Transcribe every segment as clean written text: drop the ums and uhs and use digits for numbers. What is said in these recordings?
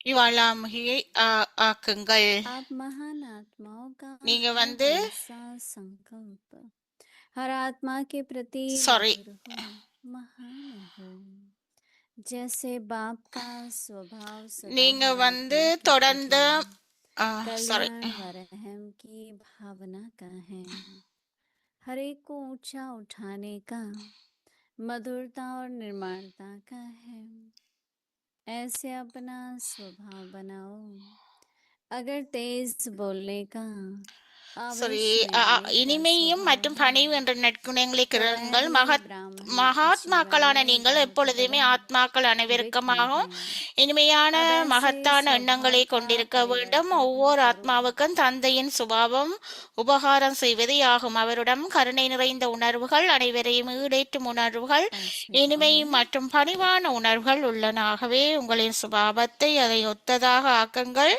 இவ்வாலாமுகியை ஆக்குங்கள். आप महान आत्माओं का நீங்க हर வந்து ऐसा संकल्प हर आत्मा के प्रति சாரி मधुर हो, महान हो। जैसे बाप का स्वभाव सदा நீங்க हर வந்து आत्मा के தொடர்ந்து प्रति சாரி कल्याण व रहम की भावना का है। हर एक को ऊंचा उठाने का मधुरता और निर्माणता का है। ऐसे अपना स्वभाव बनाओ। अगर तेज बोलने का சரி आवेश में आने का இனிமையும் स्वभाव மற்றும் है பணிவு என்ற நற்குணங்களை तो கிருங்கள். ऐसे ब्राह्मण अच्छे மகாத்மாக்களான वाले நீங்கள் बहुत எப்பொழுதுமே बड़े ஆத்மாக்கள் विघ्न அனைவருக்குமாகவும் हैं। இனிமையான अब ऐसे மகத்தான स्वभाव எண்ணங்களை का கொண்டிருக்க வேண்டும். परिवर्तन ஒவ்வொரு करो। ஆத்மாவுக்கும் தந்தையின் சுபாவம் உபகாரம் செய்வதே ஆகும். அவரிடம் கருணை நிறைந்த உணர்வுகள், அனைவரையும் ஈடேற்றும் உணர்வுகள், ऐसे இனிமை करो। மற்றும் பணிவான உணர்வுகள் உள்ளன. ஆகவே உங்களின் சுபாவத்தை அதை ஒத்ததாக ஆக்குங்கள்.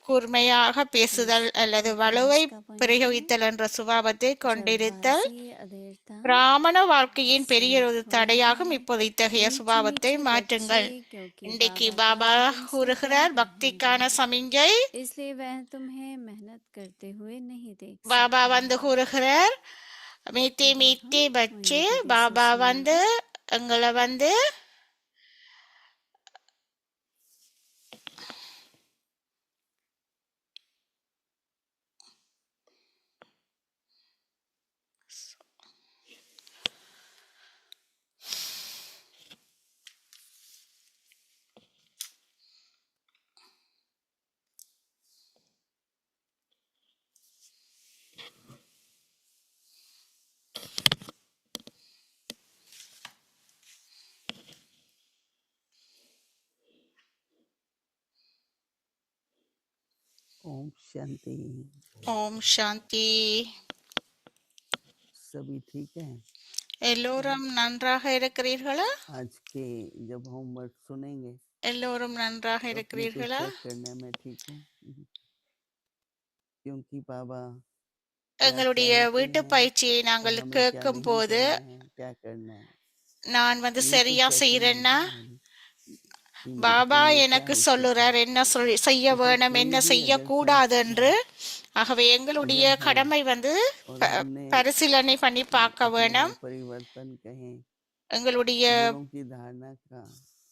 கூர்மையாக பேசுதல் அல்லது வலுவை 21 का पॉइंट है। பிரயோகித்தல் என்ற சுபாவத்தை கொண்டிருத்தல் जल्दबाजी अधीरता பிராமண வாழ்க்கையின் से பெரிய ஒரு मुक्त होना है। தடையாகும். இப்போது இத்தகைய मीठे சுபாவத்தை मीठे बच्चे மாற்றுங்கள். क्योंकि இன்றைக்கு बाबा का பாபா तुमसे கூறுகிறார், प्यार பக்திக்கான है, சமிஞ்சை. इसलिए वह तुम्हें मेहनत करते हुए नहीं देख பாபா सकता। வந்து கூறுகிறார், மீத்தே अब மீத்தே हम பச்சே. उन्हीं से பாபா வந்து सुनेंगे। எங்களை வந்து ओम शांति। ஓம் சாந்தி. सभी ठीक है? எல்லோரும் நன்றாக இருக்கிறீர்களா? आज के जब होमवर्क सुनेंगे எல்லோரும் நன்றாக तो अपने को இருக்கிறீர்களா? चेक करने में ठीक हूँ, क्योंकि बाबा क्या எங்களுடைய चाहते வீட்டு हैं பயிற்சியை और நாங்கள் हमें क्या கேட்கும் नहीं போது करना है, क्या करना है, நான் வந்து ये तो சரியா चेकिंग செய்யறேன்னா होगी हमारी कि मेरे பாபா को ये क्या எனக்கு उससे சொல்லுறார் என்ன செய்ய तो फिर வேணும் कोई என்ன भी अगर செய்யக்கூடாது என்று. ஆகவே अगर எங்களுடைய है கடமை வந்து और हमने பரிசீலனை பண்ணி பார்க்க अपने வேணும். में परिवर्तन कहें எங்களுடைய गुणों की धारणा का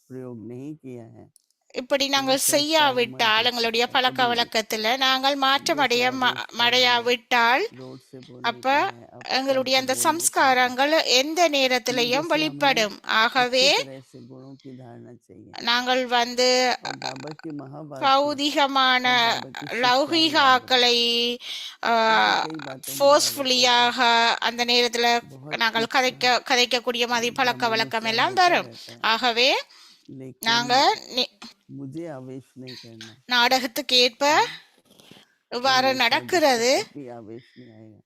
प्रयोग नहीं किया है இப்படி तो वो நாங்கள் संस्कार अमल செய்யாவிட்டால், कर எங்களுடைய सकता है பழக்க कभी भी। வழக்கத்தில் நாங்கள் மாற்றமடைய जैसे आवेश कर रहे हैं, மடையாவிட்டால் रोड से बोलने அப்ப का है, अब எங்களுடைய शब्द அந்த बोलने का है, சம்ஸ்காரங்கள் எந்த ठीक நேரத்திலையும் जैसे हमें வெளிப்படும். ஆகவே अच्छी तरह से गुणों की धारणा चाहिए। நாங்கள் வந்து और बाबा की महावाक्य பௌதிகமான और बाबा की शिक्षाएं லௌகிக याद ஆக்களை रखें, कई बातों में बाबा ஃபோர்ஸ்ஃபுல்லியாக कहते அந்த நேரத்தில் हैं बहुत நாங்கள் कुछ கதைக்கக்கூடிய மாதிரி பழக்க வழக்கம் हमेशा எல்லாம் होता வரும். रहता है, ஆகவே लेकिन நாங்கள் मुझे आवेश नहीं करना। நாடகத்துக்கு ஏற்ப இவ்வாறு कोई ऐसा நடக்கிறது. दुष्ट कभी आवेश नहीं आएगा।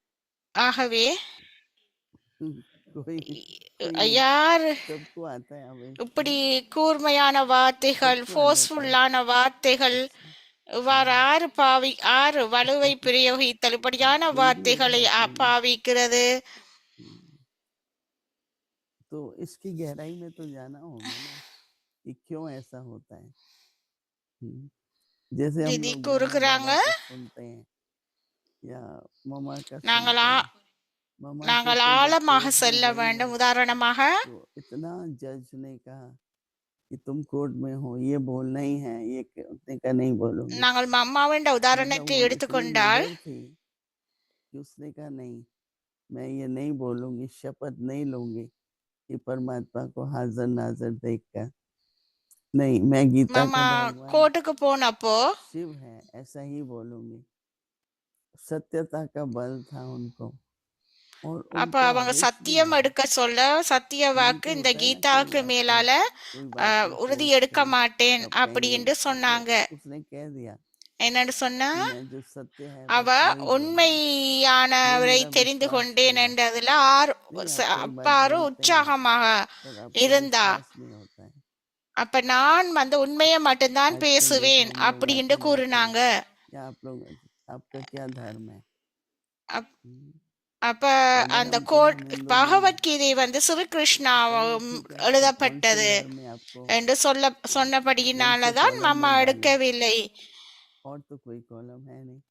ஆகவே कोई कोई யார் सबको आता है आवेश, இப்படி கூர்மையான வார்த்தைகள், सबको आ जाता है ஃபோர்ஸ்ஃபுல்லான வார்த்தைகள், இவ்வாறு ஆறு வலுவை பிரயோகித்தல் இப்படியான कोई भी வார்த்தைகளை एक बात नहीं। பாவிக்கிறது. तो इसकी गहराई में तो जाना होगा ना कि क्यों ऐसा होता है। जैसे हम திதி लोग கூறுகிறாங்க, बाबा का सुनते हैं या मम्मा का நாங்கள் सुनते हैं, मम्मा को நாங்கள் तो जब ஆழமாக कोर्ट में செல்ல गई வேண்டும். है உதாரணமாக तो इतना जज ने कहा कि तुम कोर्ट में हो, ये बोलना ही है, ये उसने कहा नहीं बोलूंगी। நாங்கள் அம்மாவின் मतलब உதாரணத்தை वो इतनी எடுத்துக்கொண்டால் निडर थी कि उसने कहा नहीं, मैं ये नहीं बोलूंगी, शपथ नहीं लूंगी कि परमात्मा को हाजिर नाजिर देखकर नहीं, मैं गीता மாமா का भगवान கோர்ட்டுக்கு போனப்போ शिव है ऐसा ही बोलूंगी। सत्यता का बल था उनको और அப்ப उनको அவங்க आवेश भी சத்தியம் आया। எடுக்க சொல்ல சத்திய வாக்கு नहीं तो இந்த होता है ना, கீதாவுக்கு कोई மேலால आपको कोई बात पे உறுதி फोर्स எடுக்க करे, மாட்டேன் आप कहेंगे அப்படின்னு சொன்னாங்க. तो उसने कह दिया என்னன்னு சொன்னா, कि मैं जो सत्य है அவ बस वही बोलूंगी, ये உண்மையானவரை मेरा தெரிந்து विश्वास கொண்டேன் करो। என்றதுல नहीं आप कई बार அப்பாரு बोलते हैं உற்சாகமாக पर आपको இருந்தா. विश्वास नहीं होता है। அப்ப நான் வந்து உண்மையை மட்டும்தான் आजकल देखो பேசுவேன் हम लोग அப்படின்னு आते जाते கூறினாங்க. हैं, या आप लोग आपका क्या धर्म है? அப்- அப்ப अगर அந்த हमको கோட் हम इन लोगों ने பகவத்கீதை வந்து ஸ்ரீகிருஷ்ணா चलो ठीक है, तो कौन से எழுதப்பட்டது घर में आपको என்று कौन से சொன்னபடியினாலதான் कॉलम மம்மா में डाला, எடுக்கவில்லை. और तो कोई कॉलम है नहीं।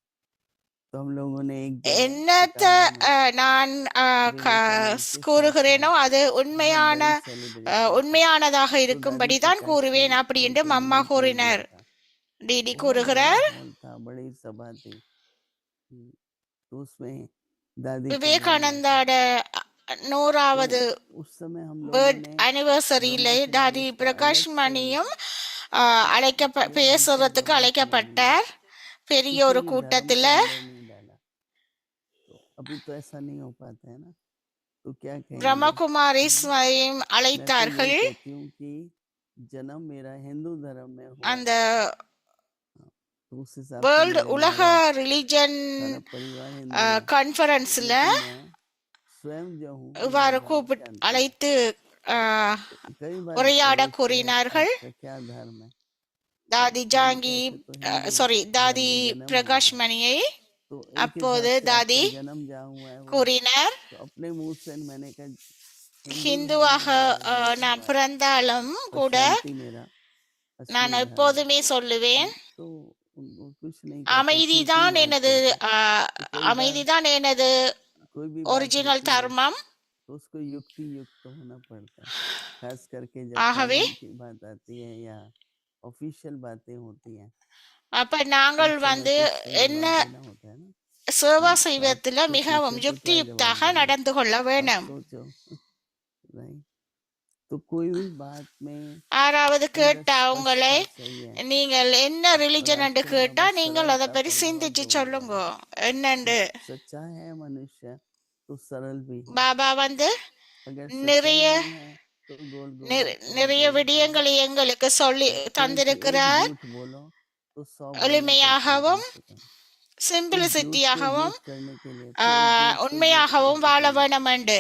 तो हम लोगों ने एक जगह என்னத்த शिकागो में நான் विवेकानंद के கூறுகிறேனோ संस्थान அது बहुत உண்மையான बड़ी सेलिब्रेशन थी, உண்மையானதாக तो दादी இருக்கும்படி தான் प्रकाश கூறுவேன் ने அப்படி என்று हमको மம்மா निमंत्रण दिया கூறினார். था। டிடி बहुत बड़ा கூறுகிறார், हॉल था, बड़ी सभा थी। तो उसमें दादी को बुलाया था। விவேகானந்தாட 100வது तो उस समय हम लोगों பர்த் ने அனிவர்சரியில ब्रह्मा தாதி कुमारीज को பிரகாஷ் अलग से மணியும் वो हमसे பேசுறதுக்கு ब्रह्मा कुमारी அழைக்கப்பட்டார் பெரிய किसी ஒரு भी धर्म கூட்டத்துல. के अंदर नहीं डाला। तो अभी तो ऐसा नहीं हो पाता है ना, तो क्या कहेंगे। பிரம்மகுமாரீஸ்வரையும் मैं तो அழைத்தார்கள். यही कहती हूँ कि जन्म मेरा हिंदू धर्म में हुआ, அந்த तो उस हिसाब से வேர்ல்டு मेरे உலக माँ बाप ரிலிஜன் सारा परिवार हिंदू है, கான்ஃபரன்ஸ்ல लेकिन मैं स्वयं जो हूँ मेरा இவ்வாறு धर्म கூப்பிட்டு शांति है। அழைத்து तो कई बार உரையாட पूछते हैं கூறினார்கள். आपका क्या धर्म है, தாதி मैंने ஜாங்கி कहा ऐसे तो हिंदू சாரி धर्म தாதி में जन्म हुआ பிரகாஷ் है, மணியை तो एक हिसाब அப்போது से தாதி आपका जन्म जहाँ हुआ है वो, கூறினார், तो अपने मुंह से मैंने कहा हिंदू धर्म ஹிந்துவாக मेरा जन्म நான் हुआ है, பிறந்தாலும் पर கூட शांति मेरा असली நான் धर्म है। எப்போதுமே சொல்லுவேன், तो उनको कुछ नहीं कहते, அமைதிதான் सूफीवाद எனது कहते। तो कई बार அமைதிதான் எனது कोई भी बात ஒரிஜினல் होती है தர்மம். तो उसको युक्ति युक्त होना पड़ता है, खास करके जब ஆகவே कानून की बात आती है या ऑफिशियल बातें होती हैं, அப்ப उस நாங்கள் समय வந்து कुछ सही என்ன जवाब देना होता है ना। சேவா तो आप செய்வதில் कुछ மிகவும் पूछे तो क्या जवाब யுக்தியுக்தாக देंगे, நடந்து கொள்ள आप வேணும். सोचो। नहीं, तो कोई भी बात में ஆறாவது अंदर கேட்டா உங்களை स्पष्टता चाहिए, நீங்கள் என்ன और ரிலிஜன் என்று आजकल கேட்டா बाबा நீங்கள் அதை सरलता பற்றி पर बहुत சிந்திச்சு जोर दे சொல்லுங்க रहे हैं। என்னண்டு. सच्चा है मनुष्य तो सरल भी है, பாபா வந்து अगर सच्चाई நிறைய नहीं है तो गोल गोल बातें நிறைய होती रहती हैं। விடயங்களை எங்களுக்கு சொல்லி कहते हैं कि एक தந்திருக்கிறார். झूठ बोलो तो 100 बोलना पड़ता है எளிமையாகவும் कम से कम। तो झूठ को சிம்பிளிசிட்டியாகவும் झूठ करने के लिए फिर झूठ को झूठ உண்மையாகவும் करने வாழ के लिए வேணும் என்று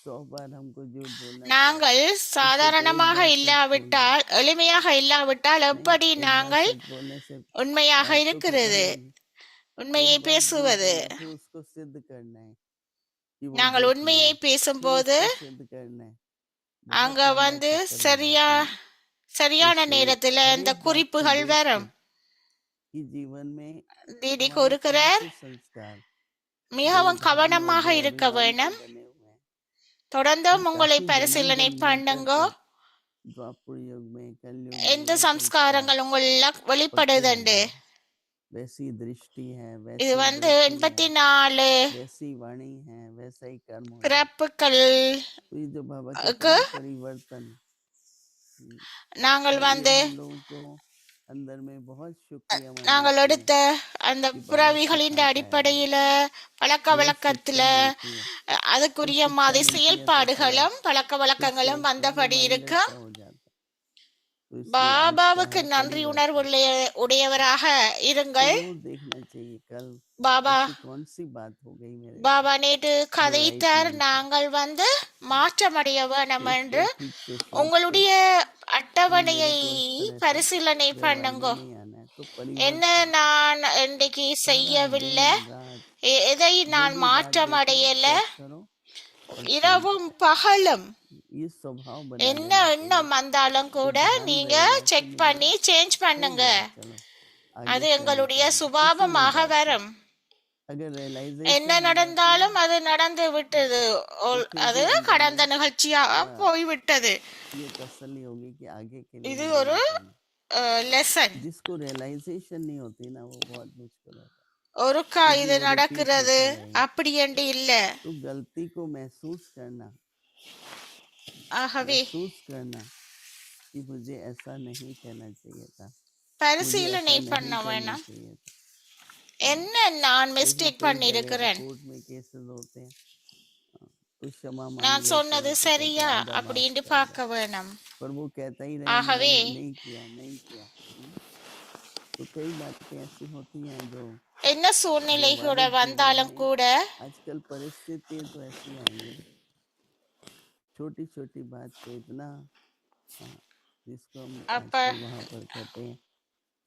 100 बार हमको झूठ बोलना पड़े, நாங்கள் उससे तो एक சாதாரணமாக बार सच बोल दो। இல்லாவிட்டால் எளிமையாக இல்லாவிட்டால் नहीं, எப்படி एक बार நாங்கள் सच बोलने से உண்மையாக बात तो இருக்கிறது, खत्म होगी, உண்மையை एक बार झूठ பேசுவது. बोला फिर उसको सिद्ध करना है कि वो நாங்கள் झूठ नहीं உண்மையை है, फिर பேசும்போது उसको सिद्ध करना है। बहुत அங்க लंबा வந்து चक्कर हो சரியா जाता है। சரியான इसलिए நேரத்துல हर இந்த एक बात को குறிப்புகள் देख வரும். के कि जीवन में தீதி हमारे कौन கூறுகிறார், से संस्कार जो மிகவும் धर्म और கவனமாக जो இருக்க अभिमान से வேணும். बने हुए हैं, தொடர்ந்தும் कि உங்களை काफी जन्म பரிசீலனை जन्मों பண்ணுங்கோ तक द्वापर युग में कलयुग में எந்த ये संस्कार சம்ஸ்காரங்கள் உங்கள पड़ते வெளிப்படுதுண்டு. रहेंगे। वैसी दृष्टि है, இது वैसी வந்து दृष्टि है, 84 वैसी वाणी है, वैसा ही कर्म होना है। பிறப்புகள் तो ये जो बाबा कहते हैं ना परिवर्तन, நாங்கள் तो வந்து ये हम लोगों को अंदर में बहुत शुक्रिया நாங்கள் मानना எடுத்த चाहिए அந்த कि बाबा பிறவிகளின் सिखाता है, அடிப்படையில பழக்க बहुत வழக்கத்துல शिक्षा मिलती है। तो அதுக்குரிய शिक्षा மாதிரி मिलती है तो थोड़ा செயல்பாடுகளும் பழக்க फिर से வழக்கங்களும் स्ट्रांग வந்தபடி माइंडेड இருக்கும். सा हो जाता है। तो इसलिए आज का பாபாவுக்கு है நன்றி உணர்வு परिवर्तन, உடையவராக तो இருங்கள். रोज देखना चाहिए कल பாபா ऐसी कौन सी बात हो गई मेरे பாபா साथ நேற்று जो राइट கதைத்தார், नहीं थी, நாங்கள் வந்து மாற்றமடைய வேணும் என்று. उसको ठीक से सोच के உங்களுடைய कि அட்டவணையை मेरे को इस तरह से பரிசீலனை व्यवहार பண்ணுங்க. में नहीं आना है। तो என்ன परिवर्तन நான் இன்றைக்கு सारा दिन செய்யவில்லை, रात எதை जो நான் भी बात மாற்றம் देखो அடையல, चेक करो और चेंज இரவும் பகலும் ये स्वभाव बना என்ன लेना எண்ணம் चाहिए। வந்தாலும் तो கூட ध्यान நீங்க रहेगा कि செக் मुझे பண்ணி சேஞ்ச் हो பண்ணுங்க. गया, चलो आगे அது चलना எங்களுடைய चाहिए किसी भी சுபாவமாக बात में। வரும். अगर என்ன रियलाइजेशन आ जाती है நடந்தாலும் அது நடந்து விட்டது, तो फिर அது भी अंदर கடந்த में நிகழ்ச்சியாக थोड़ा போய்விட்டது. ये तसल्ली होगी कि आगे के लिए இது मुझे ஒரு निकलना। லெசன். जिसको रियलाइजेशन नहीं होती ना वो बहुत मुश्किल होता है, ஒருக்கா क्योंकि இது वो रिपीट நடக்கிறது होता रहेगा। அப்படி என்று இல்ல. तो गलती को महसूस करना ஆகவே कि मुझे ऐसा नहीं कहना चाहिए था, मुझे ऐसा பரிசீலனை नहीं பண்ண करना வேணும், चाहिए था। என்ன நான் देखो மிஸ்டேக் कई जगह பண்ணிருக்கிறேன், कोर्ट में केसेस होते हैं, तो क्षमा मांग நான் लेते சொன்னது हैं, तो कहते சரியா हैं आधा माफ அப்படின்னு कर दो, பார்க்க வேணும். पर वो कहता ही रहेगा ஆகவே मैंने नहीं किया नहीं किया। तो कई बातें ऐसी होती हैं जो என்ன சூழ்நிலைகளோட व्यवहारिक जीवन வந்தாலும் में கூட आजकल परिस्थितियां तो ऐसी आएंगी, छोटी छोटी बात पे इतना जिसको हम அப்ப आजकल वहाँ पर कहते हैं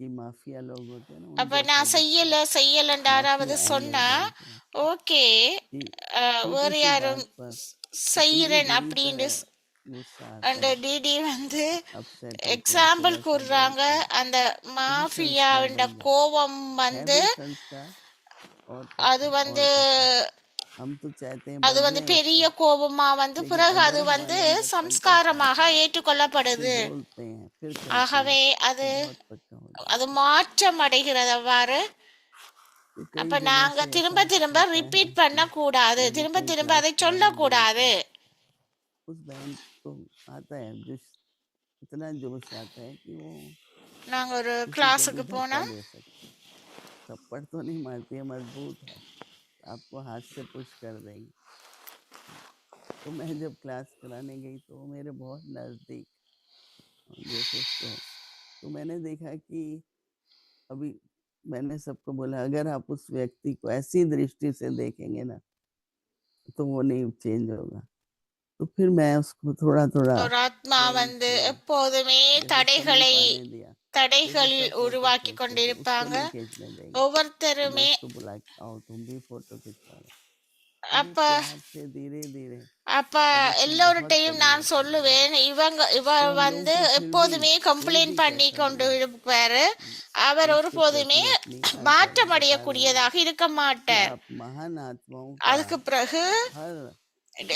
कि माफिया लोग होते हैं ना, उन அப்ப जैसा நான் दिखता है। செய்யலன்னு யாராவது माफिया சொன்னா बैंक है ஓகே, कि வேற छोटी सी யாரும் बात पर इतनी செய்யறேன் बुरी அப்படின்னு तरह गुस्सा आता அந்த है, டிடி अपसेट होके எக்ஸாம்பிள் थोड़ा सा கூறுறாங்க. बोलते हैं, அந்த तो भी संस्कार மாஃபியாவின் बन जाता கோபம் है भी संस्कार और அது कठिन और कठिन। हम तो चाहते हैं बदलें பெரிய उससे, கோபமா लेकिन பிறகு अगर அது हमारे अंदर संकल्प சம்ஸ்காரமாக आता है, फिर ஏற்றுக்கொள்ளப்படுது. बोलते हैं, फिर करते ஆகவே हैं, அது तो बहुत पक्का हो जाता அது है। மாற்றம் அடைகிறது அவ்வாறு. तो कई அப்ப जगह நாங்க से திரும்ப ऐसा திரும்ப होता है ரிப்பீட் कि பண்ண கூடாது, मैंने திரும்ப कहीं திரும்ப क्लास அதை कराने गई சொல்லக்கூடாது. तो उस बहन को आता है जोश, इतना जोश आता है कि वो நாங்க ஒரு किसी को भी கிளாஸுக்கு धक्का போனா दे सकती है। थप्पड़ तो नहीं मारती है, मजबूत है, आपको हाथ से पुश कर देगी। तो मैं जब क्लास कराने गई तो वो मेरे बहुत नज़दीक जोसेफ को, तो मैंने देखा कि अभी मैंने सबको बोला अगर आप उस व्यक्ति को ऐसी दृष्टि से देखेंगे ना तो वो नहीं चेंज होगा। तो फिर मैं उसको थोड़ा-थोड़ा ஒரு ஆத்மா प्रेम से எப்போதுமே जैसे समीप தடைகளை आने दिया, जैसे தடைகள் सब फोटो உருவாக்கி खींचते थे, उसको கொண்டிருப்பாங்க. नहीं खींचने देंगे। तो मैं ஒவ்வொருத்தருமே उसको बुला के आओ तुम भी फोटो खिंचवा लो। फिर அப்ப वो प्यार से धीरे-धीरे அப்ப अब उसमें बहुत எல்லோருட்டையும் நான் परिवर्तन आया। சொல்லுவேன், இவர் तो हम लोगों को फिर भी எப்போதுமே कोई கம்ப்ளைண்ட் भी பண்ணி कैसा கொண்டு भी हो, இருப்பாரு. அவர் उसके ஒருபோதுமே प्रति अपनी अंतर्मुखता மாற்றம் नहीं அடையக்கூடியதாக है இருக்க कि மாட்டார். आप महान आत्माओं அதுக்கு का பிறகு हर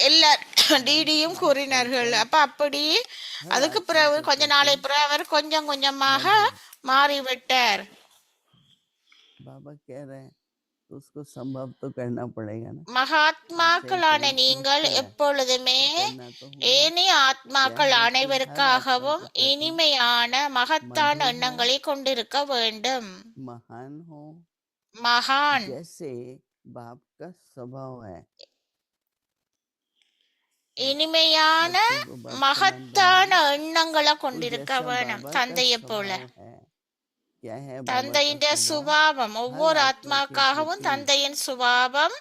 எல்லா क्षण டிடியும் हर கூறினார்கள். पल அப்ப அப்படி हर அதுக்கு आत्मा பிறகு के கொஞ்ச நாளை प्रति பிறகு அவர் கொஞ்சம் கொஞ்சமாக मधुर। மாறிவிட்டார். बाबा कह रहे हैं तो उसको संभव तो करना पड़ेगा ना। हम மகாத்மாக்களான सही நீங்கள் मुश्किल है, எப்பொழுதுமே करना तो होगा। ஏனைய क्या ஆத்மாக்கள் है कि हर आत्मा அனைவருக்காகவும் के प्रति இனிமையான மகத்தான मधुर हो, எண்ணங்களை கொண்டிருக்க வேண்டும். महान हो, மகான் जैसे बाप का स्वभाव है। இனிமையான बच्चों को बाप समान மகத்தான बनाना, எண்ணங்களை तो கொண்டிருக்க जैसा வேணும் बाबा का தந்தையை போல. स्वभाव है, क्या है बाबा का தந்தையின் स्वभाव, சுபாவம் हर ஒவ்வொரு आत्मा के ஆத்மாக்காகவும் प्रति தந்தையின் சுபாவம்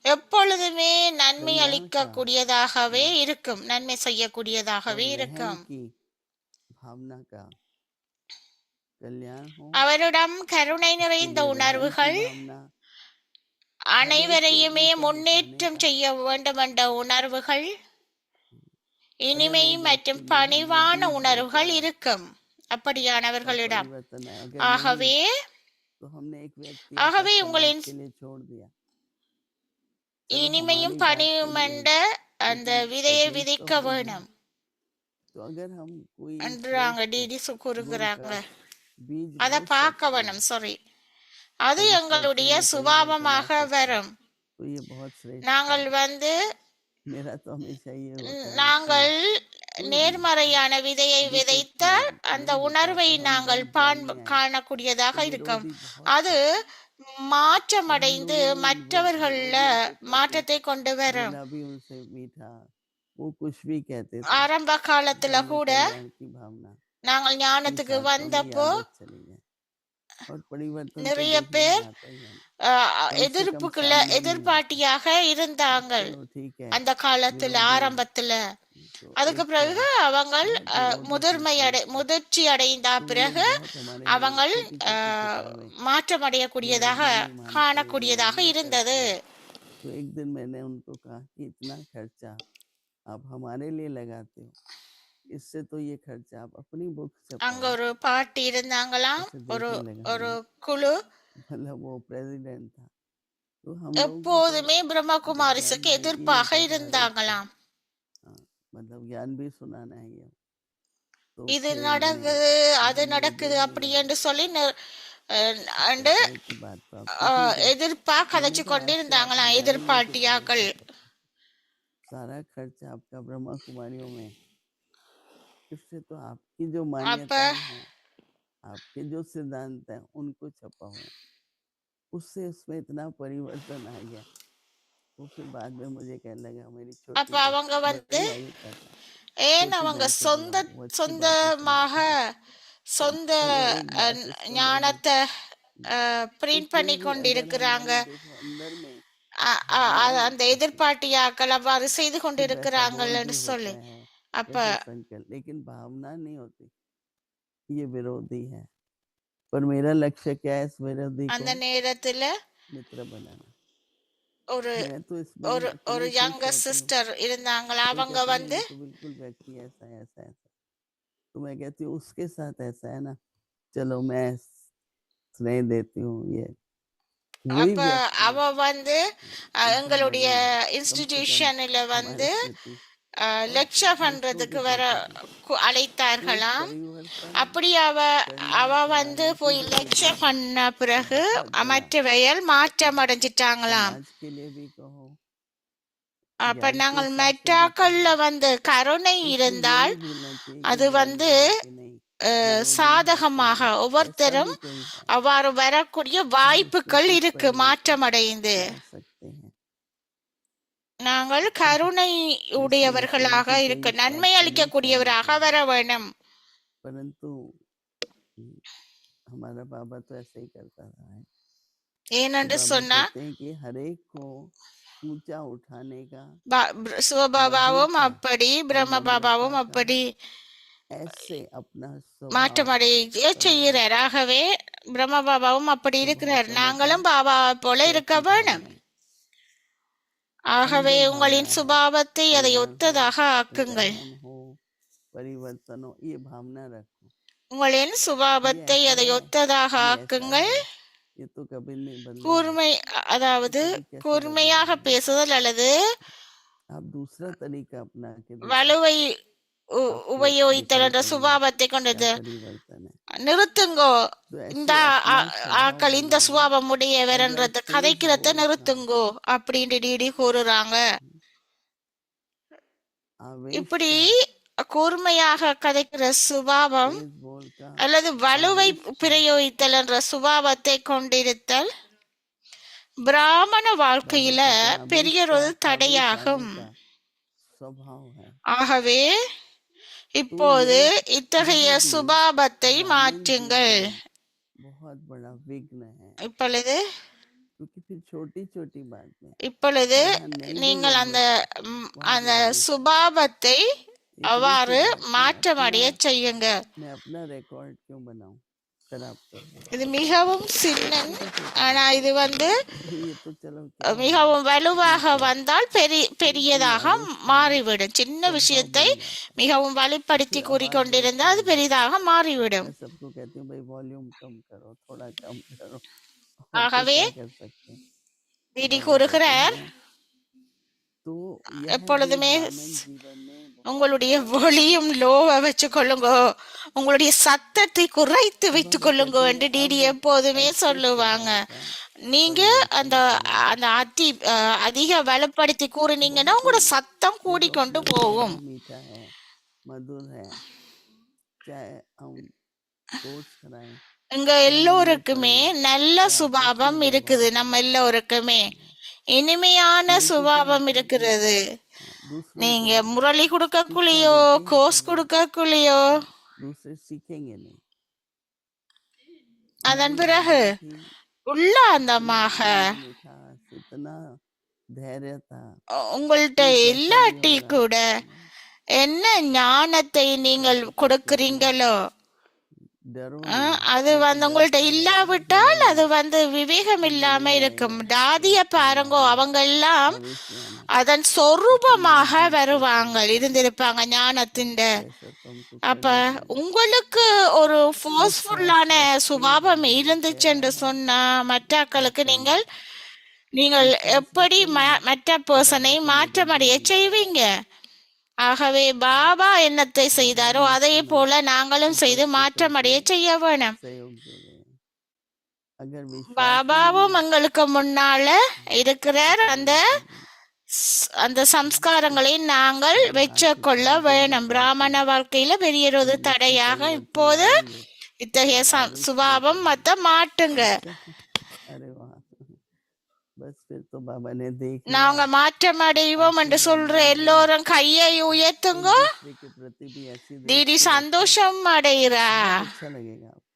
எப்பொழுதுமே நன்மை कल्याण அளிக்க का கூடியதாகவே இருக்கும், நன்மை और செய்யக்கூடியதாகவே रहम இருக்கும். की भावना का कल्याण हो, அவரிடம் கருணை इसके நிறைந்த लिए रहम की உணர்வுகள் भावना हर एक को அனைவரையுமே ऊंचा उठाने முன்னேற்றம் का, செய்ய வேண்டும் என்ற உணர்வுகள், இனிமை अगर वो மற்றும் व्यक्ति में பணிவான ये बीज உணர்வுகள் बोते हैं இருக்கும் और அப்படியானவர்களிடம். परिवर्तन है, अगर नहीं ஆகவே तो हमने एक व्यक्ति ऐसा ஆகவே समाज உங்களின் के लिए छोड़ दिया। चलो இனிமையும் हमारी बात பணியும் सुन என்ற गई, அந்த लेकिन விதையை तकलीफ तो விதைக்க होगी। வேணும் तो अगर हम कोई என்றாங்க श्रेष्ठ டிடி गुण கூறுகிறாங்க. का बीज அதை बो பார்க்க सकते வேணும். हैं, சாரி, அது परिवर्तन எங்களுடைய में परिवर्तन आ சுபாவமாக सकता है, வரும். तो ये बहुत श्रेष्ठ நாங்கள் है। मेरा तो हमेशा ये होता है कि நாங்கள் कोई भी நேர்மறையான விதையை विपत्ति விதைத்தால் அந்த नहीं होता உணர்வை तो हम நாங்கள் बहुत ज्ञानी हैं, காணக்கூடியதாக तो இருக்கும். विरोधी बहुत அது है। और हम மாற்றமடைந்து लोगों ने மற்றவர்கள विरोधियों के प्रति மாற்றத்தை கொண்டு வரும். बोला भी उनसे मीठा, वो कुछ भी कहते थे, ஆரம்ப காலத்துல हमें கூட कल्याण की भावना நாங்கள் इस ஞானத்துக்கு आत्मा में வந்தப்போ आदत चली है और परिवर्तन तो நிறைய देखने பேர் में आता ही है ना। कम से कम எதிர்ப்புக்குள்ள सामने नहीं आता। எதிர்பார்ட்டியாக இருந்தாங்க चलो ठीक है, அந்த காலத்துல विरोधी ஆரம்பத்துல. तो அதுக்கு एक பிறகு அவங்க बहुत विरोधी முதிர்ச்சி அடைந்த तो वो लोग பிறகு बहुत हमारे लिए அவங்க छोटी छोटी किताबें மாற்றம் அடையக்கூடியதாக ये नहीं मानते, காணக்கூடியதாக ये नहीं இருந்தது. करते। तो एक दिन मैंने उनको कहा कि इतना खर्चा आप हमारे लिए लगाते हो, इससे तो ये खर्चा आप अपनी बुक से அங்க पाओ। ஒரு பாட்டி இருந்தாங்களாம், ऐसे ஒரு देखने लगा ஒரு मैं, குழு मतलब वो प्रेसिडेंट था। तो हम लोगों को எப்போதுமே तो பிரம்மகுமாரிசுக்கு ज्ञान में ये எதிர்ப்பாக होता था हर एक को, இருந்தாங்களாம். हाँ, मतलब ज्ञान भी सुनाना है ये। तो இது फिर मैंने நடக்குது அது हमने நடக்குது देखने அப்படி लगा என்று சொல்லி அண்டு खर्चे की बात तो आप पूछी थी। எதிர்ப்பா मैंने கதைச்சு कहा கொண்டு ऐसे आप இருந்தாங்களாம் डालेंगे तो எதிர்பார்ட்டியாக்கள். सारा खर्चा आपका ब्रह्मा कुमारियों में, इससे तो आपकी जो அப்ப मान्यताएं हैं, आपके जो सिद्धांत हैं, उनको छपा हुआ है, उससे उसमें इतना परिवर्तन आ गया। वो फिर बाद में मुझे कहने लगा मेरी அப்ப छोटी அவங்க भैया ये कहता ஏன் छोटी அவங்க बहन को சொந்த बुलाओ, वो अच्छी बातें சொந்தமாக सुनाती है। சொந்த तो वो एक बात उसको लगी, ஞானத்தை तो பிரிண்ட் फिर பண்ணி भी கொண்டு अगर இருக்கிறாங்க. हमारे देखो अंदर में भावनाएं அந்த होती எதிர்பார்ட்டியாக்கள் அவ்வாறு செய்து तो கொண்டு वैसा बोल இருக்கிறாங்கள் भी என்று होता சொல்லி है, அப்ப वैसे संकल्प, लेकिन भावना नहीं होती, ये विरोधी है। पर मेरा लक्ष्य क्या है, इस विरोधी அந்த को நேரத்துல मित्र बनाना। ஒரு मैं तो इसमें ஒரு ஒரு इतनी खुश யங்கர் होती हूँ। சிஸ்டர் இருந்தாங்களா, कोई அவங்க कहता है வந்து ये तो बिल्कुल व्यक्ति ऐसा है, ऐसा ऐसा, तो मैं कहती हूँ उसके साथ ऐसा है ना, चलो मैं स्नेह देती हूँ, ये वही அப்ப व्यक्ति அவ வந்து उनसे எங்களுடைய बदल जाए, कम से कम இன்ஸ்டிடியூஷன்ல வந்து हमारे प्रति। और லெக்சர் वो பண்றதுக்கு छोटे வர छोटे भी तो एक அழைத்தார்களாம். परिवर्तन அப்படி அவ करना அவ வந்து फैलाने की போய் जो லெக்சர் विधि है, பண்ண பிறகு बहुत बड़ा மற்றவையல் மாற்றம் அடைஞ்சிட்டாங்களாம். समाज के लिए भी कहो, அப்ப ज्ञान के நாங்கள் हिसाब से भी மெட்டாக்கள்ல कहो, வந்து கருணை तो उसमें ये இருந்தால் नहीं भूलना चाहिए அது कि வந்து ज्ञानी है कि नहीं, विरोधी है சாதகமாக कि नहीं, ऐसा ஒவ்வொருத்தரும் भी कोई है, அவ்வாறு வரக்கூடிய हम उसमें வாய்ப்புகள் कुछ இருக்கு परिवर्तन மாற்றமடைந்து. ला सकते हैं। நாங்கள் கருணை इसलिए உடையவர்களாக विश्वासी இருக்க, कहीं நன்மை स्वार्थ नहीं அளிக்கக்கூடியவராக चाहते வர हैं, வேணும். परंतु हमारा बाबा तो ऐसे ही करता रहा है। तो ஏனென்று बाबा சொன்னா कहते हैं कि हर एक को ऊंचा उठाने का, சிவபாபாவும் मधुरता அப்படி, और பிரம்ம नम्रता பாபாவும் का அப்படி ऐसे अपना स्वभाव மாற்றமடைய बनाना, செய்கிறார். ஆகவே பிரம்ம பாபாவும் அப்படி स्वभाव இருக்கிறார், का நாங்களும் मतलब பாபா போல இருக்க कैसी வேணும். भावनाएं, ஆகவே सुंदर உங்களின் भावनाएं हो, சுபாவத்தை அதை कल्याण हो, ஒத்ததாக ஆக்குங்கள். कल्याण हो, परिवर्तन हो, ये भावना रखो। உங்களின் ये சுபாவத்தை ऐसा அதை है, ஒத்ததாக ये ऐसा ஆக்குங்கள். है, ये तो कभी नहीं बदलेगा, கூர்மை, ये அதாவது कभी कैसे கூர்மையாக बदलेगा। பேசுதல் அல்லது आप दूसरा तरीका अपना के देखो, வலுவை आपको உபயோகித்தல் दिखाई என்ற पड़ेगा சுபாவத்தை क्या கொண்டது. परिवर्तन है। நிறுத்துங்கோ, तो இந்த ऐसे अपना स्वभाव ஆக்கள் இந்த बनाओ சுபாவம் और உடையவர்ன்றத जब तेज கதைக்கிறத बोल का நிறுத்துங்கோ அப்படின்னு டிடி கூறுறாங்க. आवेश இப்படி का, கூர்மையாக கதைக்கிற சுபாவம் तेज बोल का அல்லது வலுவை आवेश का, பிரயோகித்தல் என்ற சுபாவத்தை கொண்டிருத்தல் பிராமண बाबा வாழ்க்கையில कहते हैं आवेश பெரியொரு का, आवेश आने தடையாகும். का स्वभाव है। ஆகவே तो இப்போது ये இத்தகைய यह भी சுபாவத்தை ब्राह्मण மாற்றுங்கள். जीवन में बहुत बड़ा विघ्न है, இப்பொழுது क्योंकि फिर छोटी छोटी बात में இப்பொழுது जहाँ नहीं भी நீங்கள் அந்த जरूरत वहाँ அந்த भी आवेश சுபாவத்தை एक அவ்வாறு दूसरी बात में மாற்றமடைய अपना, செய்யுங்க. मैं अपना रिकॉर्ड क्यों बनाऊं, खराब कर दूं, இது மிகவும் சின்னன், छोटी छोटी ஆனா बात, இது வந்து ये तो चलो क्या है, மிகவும் வலுவாக ठीक है, வந்தால் लेकिन பெரியதாக आवेश का भी மாறிவிடும். சின்ன स्वभाव விஷயத்தை बन जाता है। மிகவும் வலுப்படுத்தி फिर आवाज बहुत கூறிக்கொண்டிருந்தால் அது कम होती பெரிதாக है। மாறிவிடும். मैं सबको कहती हूँ भाई वॉल्यूम कम करो, थोड़ा कम करो, और तो ஆகவே क्या कर सकते हैं। டிடி बाबा कहते கூறுகிறார், हैं तो यह भी எப்பொழுதுமே ब्राह्मण जीवन में बहुत உங்களுடைய बड़ा ஒளியும் லோவை வச்சுக் கொள்ளுங்கோ, உங்களுடைய சத்தத்தை குறைத்து तो வைத்துக் बाबा கொள்ளுங்கோ कहते என்று हैं டிடி अब எப்போதுமே ऐसे சொல்லுவாங்க. स्वभाव का நீங்க அந்த परिवर्तन करो, அந்த அதிக வலுப்படுத்தி கூறினீங்கன்னா बहुत உங்களோட சத்தம் देखो கூடிக்கொண்டு अपना போகும். स्वभाव मीठा है, मधुर है, चाहे हम कोर्स कराएं, இங்க क्या नहीं எல்லோருக்குமே करें, நல்ல क्या आपस சுபாவம் में இருக்குது, व्यवहार நம்ம करें, எல்லோருக்குமே இனிமையான लेकिन क्या சுபாவம் होता है कि இருக்கிறது. दूसरों நீங்க को முரளி शिक्षा கொடுக்கக்குள்ளியோ देते हैं கோர்ஸ் तो वो கொடுக்கக்குள்ளியோ दूसरे सीखेंगे नहीं। அதன் लेकिन பிறகு बाबा की इतनी உள்ளாந்தமாக मधुर मिठास, इतना धैर्य था, உங்கள்கிட்ட कोई कैसा भी இல்லாட்டி होगा கூட என்ன ஞானத்தை நீங்கள் बाबा कहते हैं கொடுக்கிறீங்களோ डरो नहीं, அது नहीं तो வந்து डर உங்கள்ட்ட आ जाएगा, இல்லாவிட்டால் जुनून அது வந்து விவேகம் जुनून இல்லாம இருக்கும். आएगा, தாதிய दोस्ती नहीं பாருங்கோ, आएगी, அவங்க எல்லாம் आवेश नहीं आना। அதன் तो फिर சொரூபமாக मेरे जीत வருவாங்க, कैसे होते, இருந்திருப்பாங்க ஞானத்தின். कैसा तो हमको அப்ப करना पड़ेगा। உங்களுக்கு ஒரு विश्वास ஃபோர்ஸ்ஃபுல்லான रख के சுபாவம் बाबा ने இருந்துச்சு क्या என்று சொன்னா மற்றாக்களுக்கு ऐसे நீங்கள் विश्वास எப்படி रखेंगे மற்ற तो பர்சனை बाबा की मदद மாற்றமடைய जरूर செய்வீங்க. मिलेगी। ஆகவே பாபா என்னத்தை बाबा செய்தாரோ भी அதே अपना போல நாங்களும் செய்து उपस्थित மாற்றமடைய होके செய்ய வேணும். सहयोग दे रहे हैं। अगर विश्वास ही பாபாவும் नहीं எங்களுக்கு முன்னால இருக்கிறார். तो அந்த அந்த बाबा சம்ஸ்காரங்களை நாங்கள் अगर हाथ வெச்ச से கொள்ள काम करना வேணும். चाहते பிராமண हैं வாழ்க்கையில பெரியொரு तो தடையாக परिवर्तन இப்போது लाएंगे இத்தகைய और आवेश சுபாவம் लेके மத்த மாட்டுங்க. अरे वाह, बस फिर तो बाबा ने देख लिया, நாங்க மாற்றம் अடைவோம் आपकी என்று சொல்ற मर्जी भी எல்லோரும் கையை एक உயர்த்துங்க. दूसरे के प्रति भी ऐसी தீடி दृष्टि रखो, சந்தோஷம் अடைகிறா. बहुत अच्छा लगेगा आपको।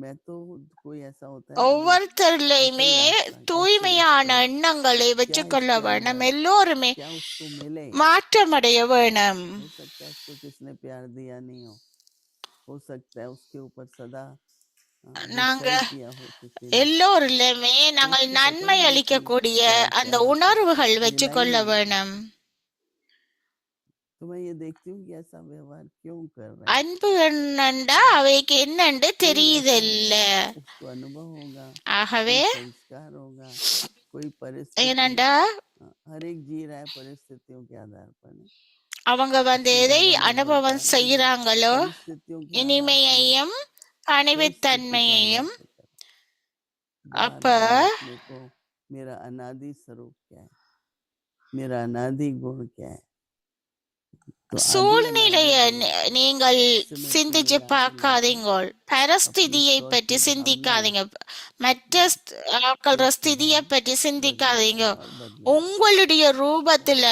मैं तो कोई ऐसा होता है ना जो ஒவ்வொருத்தர்லையுமே असल रास्ता कैसे தூய்மையான चले, எண்ணங்களை क्या வச்சுக்கொள்ள इसके வேணும். अंदर எல்லோருமே क्या उसको मिले। மாற்றமடைய வேணும். हो सकता है उसको किसने प्यार दिया नहीं हो सकता है उसके ऊपर सदा நாங்க डिसाइड किया हो किसी ने எல்லோரிலுமே तो நாங்கள் उसको पता நன்மை है कि அளிக்கக்கூடிய क्या क्या அந்த होता है உணர்வுகள் दिलाई வச்சுக்கொள்ள नहीं है வேணும். तो मैं ये देखती हूँ कि ऐसा व्यवहार क्यों कर रहे हैं அன்பு என்னண்டா அவைக்கு என்னண்டு कोई ऐसा தெரியுதில்ல. उसको अनुभव होगा ஆகவே कोई संस्कार होगा कोई परिस्थिति ஏனண்டா हर एक जी रहा है परिस्थितियों के आधार पर नहीं அவங்க उसके எதை घर में निर्भरता அனுபவம் नहीं है செய்கிறாங்களோ परिस्थितियों के आधार पर नहीं இனிமையையும் परिस्थिति के आधार பணிவுத்தன்மையையும் पे कर बार அப்ப बार अपने को मेरा अनादि स्वरूप क्या है मेरा अनादि गुण क्या है तो आदि சூழ்நிலைய अनादि गुण நீங்கள் सिमट के சிந்திச்சு मेरे आखिरी பார்க்காதீங்கள். अपनी பரஸ்திதியை सोच பற்றி की भावना சிந்திக்காதீங்க. ला மற்ற ஆக்கள सोच ஸ்திதியை स्वभाव பற்றி बदलाव சிந்திக்காதீங்க. और बदलाव உங்களுடைய ரூபத்துல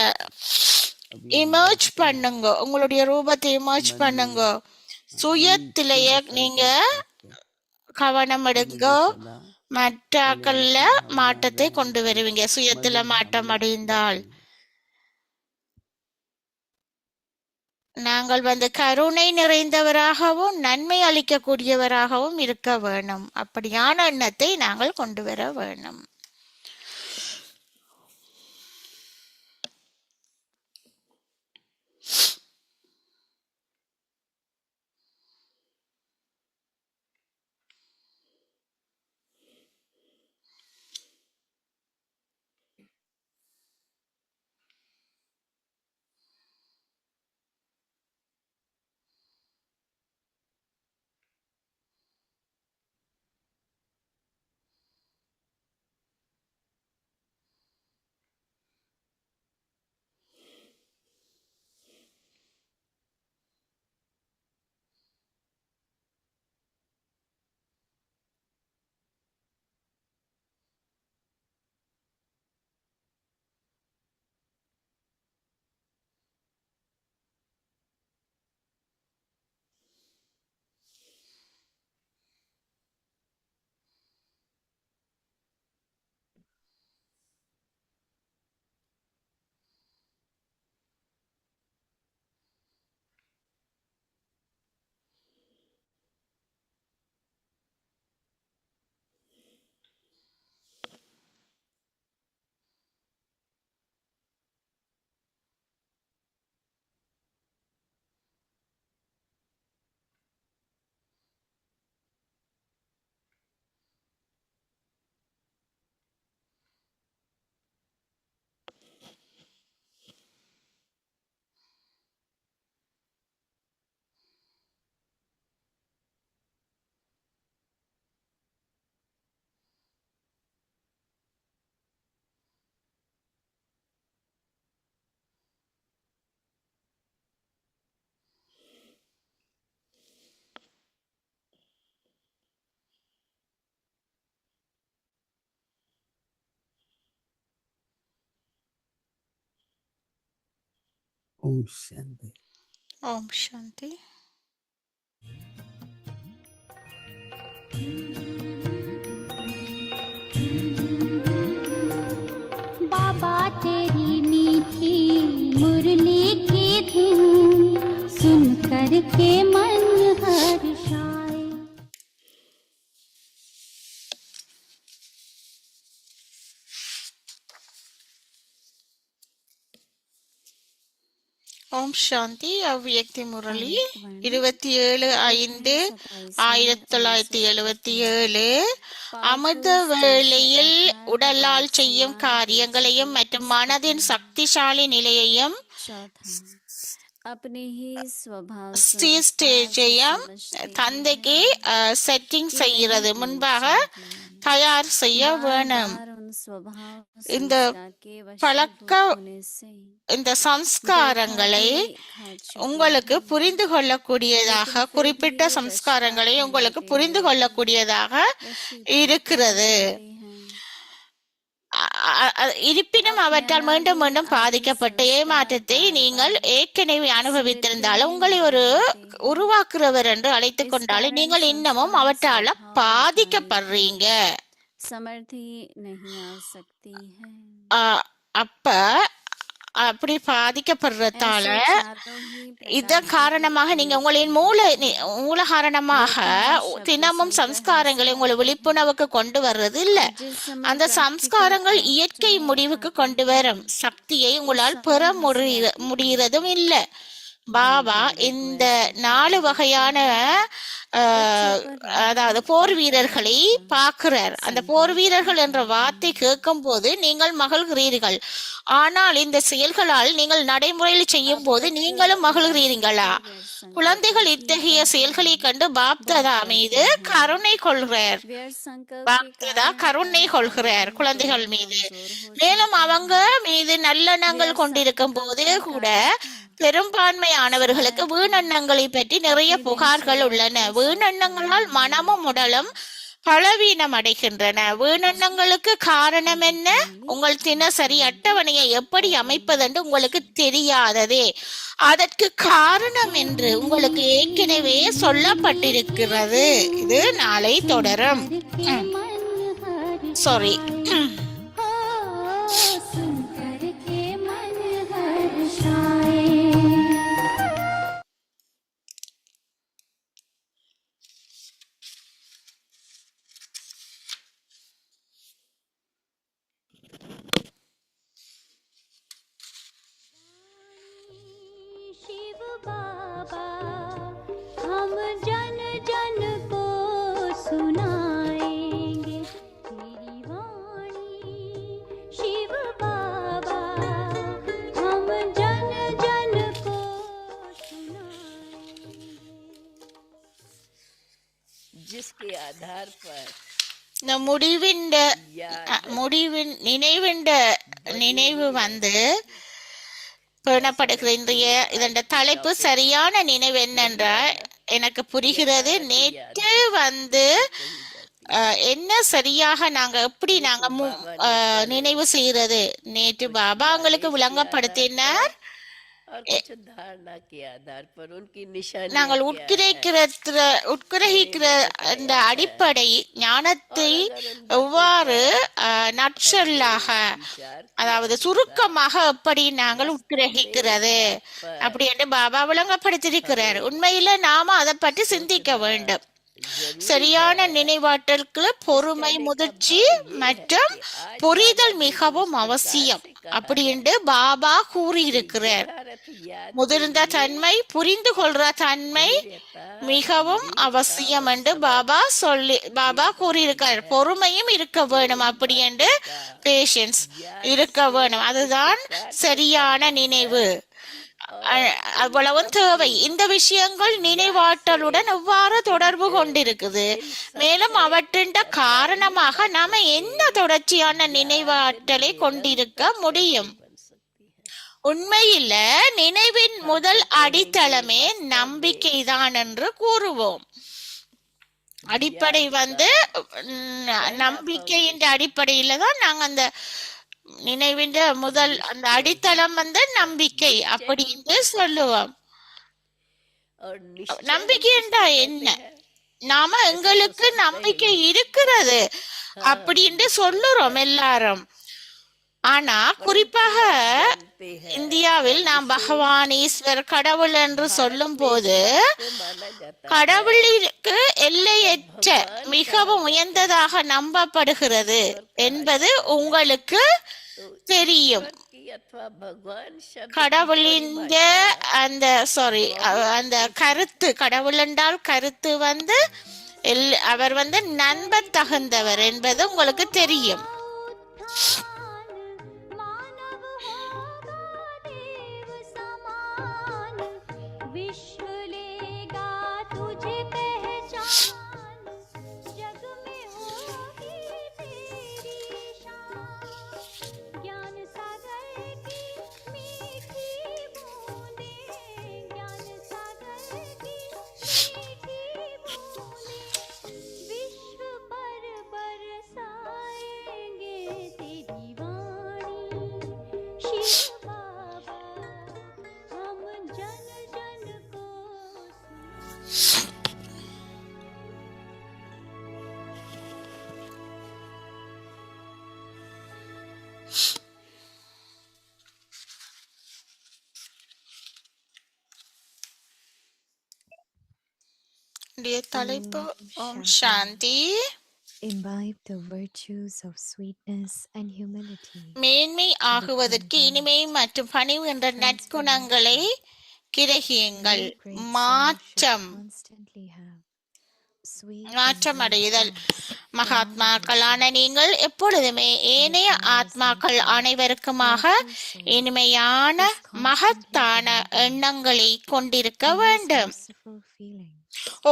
अभी हम இமர்ஜ் बैठते हैं பண்ணுங்க. உங்களுடைய ரூபத்தை இமர்ஜ் मन பண்ணுங்க. में यही சுயத்திலேய शुद्ध நீங்க संकल्प करके கவனம் कि எடுங்க. मुझे सदा மற்றாக்கள்ல कल्याण की भावना மாற்றத்தை கொண்டு रहम की வருவீங்க. சுயத்துல मधुर மாற்றம் भावना அடைந்தால் बरतनी है நாங்கள் கருணை நிறைந்தவராகவும் நன்மை அளிக்கக்கூடியவராகவும் இருக்க வேணும். அப்படியான எண்ணத்தை நாங்கள் கொண்டு வர வேணும். ओम शांति ஓம் சாந்தி. बाबा तेरी मीठी मुरली की धुन सुन कर के मन हर्षाए। ஓம் சாந்தி. அவ்வியக்தி முரளி அவ்வியக்தி 27/5/1977. அமிர்த வேளையில் உடலால் செய்யும் காரியங்களையும் மற்றும் மனதின் சக்திசாலி நிலையையும் चौथा अपने ही स्वभाव ஸ்டேஜையும் தந்தைக்கு செட்டிங் செய்கிறது முன்பாக தயார் செய்ய வேணும். இந்த பழக்க இந்த சம்ஸ்காரங்களை உங்களுக்கு புரிந்து கொள்ளக்கூடியதாக குறிப்பிட்ட சம்ஸ்காரங்களை உங்களுக்கு புரிந்து கொள்ளக்கூடியதாக இருக்கிறது. இருப்பினும் அவற்றால் மீண்டும் மீண்டும் பாதிக்கப்பட்ட ஏமாற்றத்தை நீங்கள் ஏற்கனவே அனுபவித்திருந்தாலும் உங்களை ஒரு உருவாக்குறவர் என்று அழைத்துக் கொண்டாலும் நீங்கள் இன்னமும் அவற்றால பாதிக்கப்படுறீங்க. அப்ப அப்படி பாதிக்கப்படுறதால ऐसे चारों ही இதன் प्रकार காரணமாக நீங்க உங்களின் மூல காரணமாக தினமும் சம்ஸ்காரங்களை உங்களை விழிப்புணர்வுக்கு கொண்டு வர்றது இல்ல. जिस समय அந்த प्राप्ति को சம்ஸ்காரங்கள் अर्थ இயற்கை में முடிவுக்கு आता கொண்டு है, வரும் சக்தியை உங்களால் பெற முடிகிறதும் இல்ல. பாபா இந்த 4 வகையான அதாவது போர் வீரர்களை பார்க்கிறார். அந்த போர் வீரர்கள் என்ற வார்த்தை கேட்கும் போது நீங்கள் மகிழ்கிறீர்கள். ஆனால் இந்த செயல்களால் நீங்கள் நடைமுறையில் செய்யும் போது நீங்களும் மகிழ்கிறீர்களா? குழந்தைகள் இத்தகைய செயல்களை கண்டு பாப்தாதா மீது கருணை கொள்கிறார். व्यर्थ संकल्प के பாப்தாதா कारण கருணை கொள்கிறார் குழந்தைகள் மீது. மேலும் அவங்க மீது நல்லெண்ணங்கள் கொண்டிருக்கும் போது கூட பெரும்பான்மையானவர்களுக்கு வீணெண்ணங்களை பற்றி நிறைய புகார்கள் உள்ளன. வீணெண்ணங்களால் மனமும் உடலும் பலவீனம் அடைகின்றன. வீணெண்ணங்களுக்கு காரணம் என்ன? உங்கள் தினசரி அட்டவணையை எப்படி அமைப்பதென்று உங்களுக்கு தெரியாததே அதற்கு காரணம் என்று உங்களுக்கு ஏற்கனவே சொல்லப்பட்டிருக்கிறது. இது நாளை தொடரும். के मन हर्षाए சாரி. हो सुन कर के मन हर्षाए शिव बाबा हम जन जन को सुनाएंगे तेरी वाणी शिव बाबा हम जन जन को सुनाएंगे जिसके आधार पर இந்த நினைவு வந்து பேணப்படுகிற இன்றைய இதன் தலைப்பு சரியான நினைவு என்னென்ற எனக்கு புரிகிறது. நேற்று வந்து என்ன சரியாக எப்படி நாங்க நினைவு செய்யறது நேற்று பாபா உங்களுக்கு விளங்கப்படுத்தினார். और कुछ धारणा के आधार पर उनकी निशानी நாங்கள் உட்கிரகிக்கிற அந்த அடிப்படை ஞானத்தை எவ்வாறு நட்சல்லாக அதாவது சுருக்கமாக எப்படி நாங்கள் உட்கிரகிக்கிறது அப்படி என்று பாபா விளங்கப்படுத்தியிருக்கிறார். உண்மையில நாம அதை பற்றி சிந்திக்க வேண்டும். சரியான நினைவாற்றலுக்கு பொறுமை, முதிர்ச்சி மற்றும் புரிதல் மிகவும் அவசியம் அப்படி என்று பாபா கூறியிருக்கிறார். முதிர்ந்த தன்மை, புரிந்து கொள்ற தன்மை மிகவும் அவசியம் என்று பாபா கூறியிருக்கிறார். பொறுமையும் இருக்க வேணும் அப்படி என்று பேஷன்ஸ் இருக்க வேணும். அதுதான் சரியான நினைவு. அவ்வளவும் தேவை. இந்த விஷயங்கள் நினைவாற்றலுடன் எவ்வாறு தொடர்பு கொண்டிருக்குது, மேலும் அவற்றின் காரணமாக நாம என்ன தொடர்ச்சியான நினைவாற்றலை கொண்டிருக்க முடியும். உண்மையில நினைவின் முதல் அடித்தளமே நம்பிக்கைதான் என்று கூறுவோம். அடிப்படை வந்து நம்பிக்கையின் அடிப்படையில தான் நாங்க அந்த நினைவின் முதல் அந்த அடித்தளம் வந்து நம்பிக்கை அப்படி என்று சொல்லுவோம். நம்பிக்கை என்றா என்ன? நாம எங்களுக்கு நம்பிக்கை இருக்கிறது அப்படின்னு சொல்லுறோம் எல்லாரும். ஆனா குறிப்பாக இந்தியாவில் நாம் பகவான், ஈஸ்வர், கடவுள் என்று சொல்லும் போது கடவுளுக்கு எல்லையற்ற மிகவும் உயர்ந்ததாக நம்பப்படுகிறது என்பது உங்களுக்கு தெரியும். கடவுளின் அந்த அந்த கருத்து, கடவுள் என்றால் கருத்து வந்து அவர் வந்து நம்ப தகுந்தவர் என்பது உங்களுக்கு தெரியும். विश्व पर बरसाएंगे तेरी இன்றைய தலைப்பு Om Om Shanti. Shanti. Imbibe the virtues of sweetness and humility மேன்மை to ஆகுவதற்கு become இனிமை மற்றும் பணிவு என்ற நற்குணங்களை transformation. கிரகியுங்கள். No great soul should மாற்றம் constantly have sweet and மாற்றம் good அடைதல். thoughts around மகாத்மாக்களான himself. நீங்கள் எப்பொழுதுமே ஏனைய This symbolizing ஆத்மாக்கள் the அனைவருக்குமாக virtual soul இனிமையான is constantly மகத்தான remembering எண்ணங்களை கொண்டிருக்க in his வேண்டும். merciful feelings,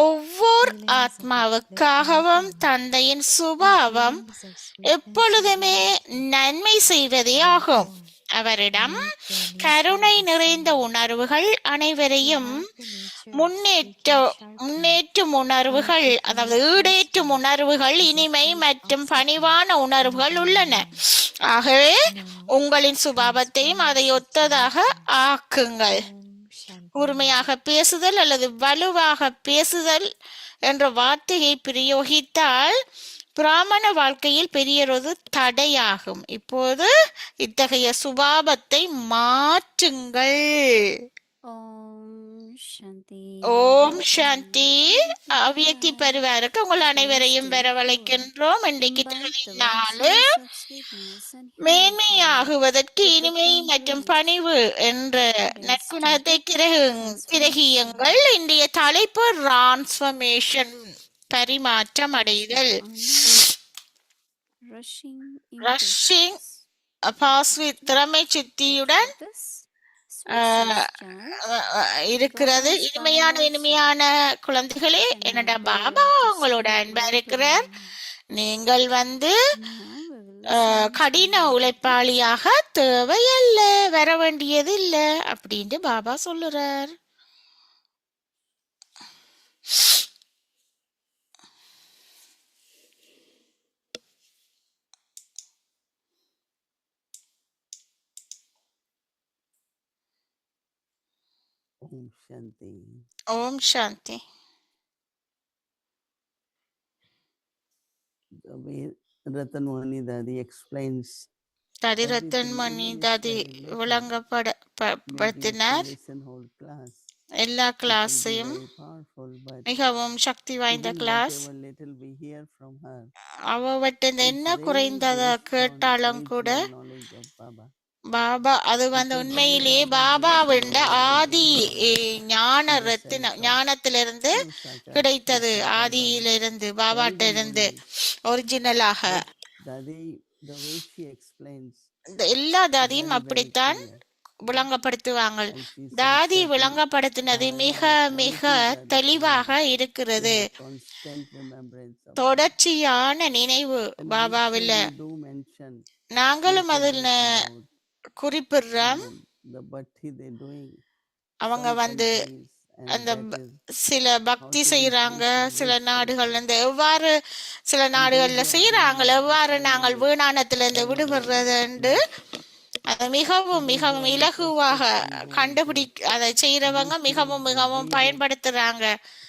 ஒவ்வொரு feelings of ஆத்மாவுக்காகவும் upliftment தந்தையின் and சுபாவம் feelings of sweetness and எப்பொழுதுமே humility. நன்மை செய்வதே ஆகும். Therefore, அவரிடம் make their nature கருணை the நிறைந்த same. உணர்வுகள் To அனைவரையும் have the nature of முன்னேற்றும் speaking sharply உணர்வுகள், like the அதாவது great ஈடேற்றும் wisdom உணர்வுகள், is a இனிமை great மற்றும் obstacle பணிவான in the உணர்வுகள் daily உள்ளன. life. ஆகவே Now, உங்களின் சுபாவத்தையும் transform அதை such ஒத்ததாக natures. ஆக்குங்கள். Om Shanti. கூர்மையாக பேசுதல் அல்லது வலுவாக பேசுதல் என்ற வார்த்தையை பிரயோகித்தால் பிராமண வாழ்க்கையில் பெரியதொரு தடையாகும். இப்போது இத்தகைய சுபாவத்தை மாற்றுங்கள். Om Shanti. ஓம் சாந்தி. அவ்வியக்தி பரிவாருக்கு உங்கள் அனைவரையும் வரவழைக்கின்றோம். இன்றைக்கு Imbibe the நாள் virtues of sweetness and humility மேன்மையாகுவதற்கு to இனிமை become மற்றும் great. பணிவு என்ற Today's நற்குணத்தை topic, transformation. கிரகியுங்கள். இன்றைய தலைப்பு டிரான்ஸ்ஃபர்மேஷன், பரிமாற்றம் அடைதல். Rushing rushing impatience. பாஸ்வித் திறமை சித்தியுடன் This sweet chant இருக்கிறது. இனிமையான குழந்தைகளே, என்னடா பாபா உங்களோட அன்பா இருக்கிறார். நீங்கள் now we will கடின உழைப்பாளியாக தேவையல்ல, வர வேண்டியது இல்ல அப்படின்னு Baba சொல்லுறார். Om Shanti. Om Shanti. The way Ratan Mani Dadi explains ததி everything, Ratan money even தாதி if they listen, விளங்கப்படுத்தினார். maybe if they listen whole class, எல்லா it will be கிளாஸையும் very powerful, but மிகவும் சக்தி வாய்ந்த even class. whatever little we hear from her, அவவற்ற it's என்ன really குறைந்தத based on கேட்டாலும் கூட original knowledge of Baba. Baba அது வந்து Because உண்மையிலேயே Baba பாபாவின் gave the ஆதி knowledge ஞான in the ரத்தின sense of ஞானத்திலிருந்து true Sakshat கிடைத்தது. Krishna Baba. ஆதியிலிருந்து பாபாட்ட இருந்து Originally, ஒரிஜினலாக. but Dadi, the way she explains, இந்த எல்லா is தாதியும் very, very அப்படித்தான் clear. விளங்கப்படுத்துவாங்க. And she says தாதி certain விளங்கப்படுத்தினது மிக மிக qualities are தெளிவாக required to இருக்கிறது. have constant remembrance of Baba. தொடர்ச்சியான நினைவு And பாபாவில். we do mention நாங்களும் little அதில் bit about குறிப்பிடுறோம். the bhakti they doing. அவங்க Some வந்து countries, and அந்த that is சில பக்தி how to செய்யறாங்க. increase the சில wisdom. நாடுகள்ல இருந்து எவ்வாறு சில And those நாடுகள்ல who are செய்யறாங்க, doing எவ்வாறு the நாங்கள் service வீணானத்திலிருந்து very, very விடுபடுறது என்று naturally. அது So மிகவும் those who மிகவும் are இலகுவாக interested in going கண்டுபிடி to அதை செய்யறவங்க YouTube மிகவும் மிகவும் every day பயன்படுத்துறாங்க.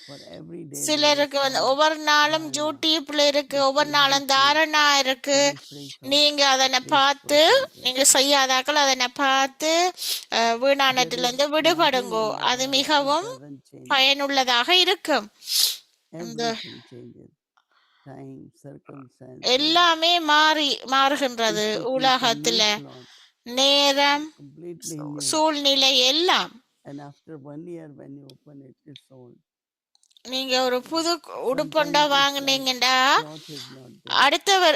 for every day they சிலருக்கு வந்து listen ஒவ்வொரு நாளும் Dharana, யூடியூப்ல இருக்கு, which ஒவ்வொரு will நாளும் help you தாரணா இருக்கு. very free from நீங்க அதனை this பார்த்து, process. நீங்க செய்யாதாக்கள் அதனை பார்த்து There வீணானத்துல is இருந்து nothing விடுபடுங்கோ. in the அது world மிகவும் that doesn't change. பயனுள்ளதாக இருக்கும். இந்த Everything changes. Time, circumstances, எல்லாமே மாறுகின்றது it becomes a உலகத்துல. new cloth, நேரம், completely new. சூழ்நிலை எல்லாம். And after 1 year when you open it, it's old. நீங்க ஒரு புது உடுப்பொண்டா Sometimes it's like வாங்குனீங்கடா, cloth is not there. அடுத்த It just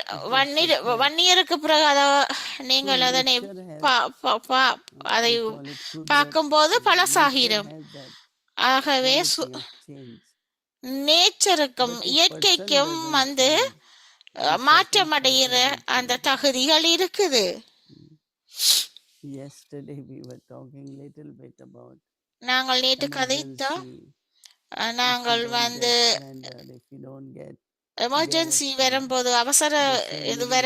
looks 1 இயருக்கு பிறகு அதை so நீங்கள் அதனை nature has, அதை we call it kudrat. பார்க்கும்போது Nature பழசாகிரும். has that ஆகவே quality of change. நேச்சருக்கும் But if person இயற்கைக்கும் doesn't வந்து change, then மாற்றமடைகிற circumstances will அந்த change. தகுதிகள் இருக்குது. Yesterday we were talking little bit about நாங்கள் நேற்று கதைத்தோம். emergency. If you நாங்கள் don't வந்து get surrendered, if you don't get emergency gas, வரும்போது, அவசர இது வர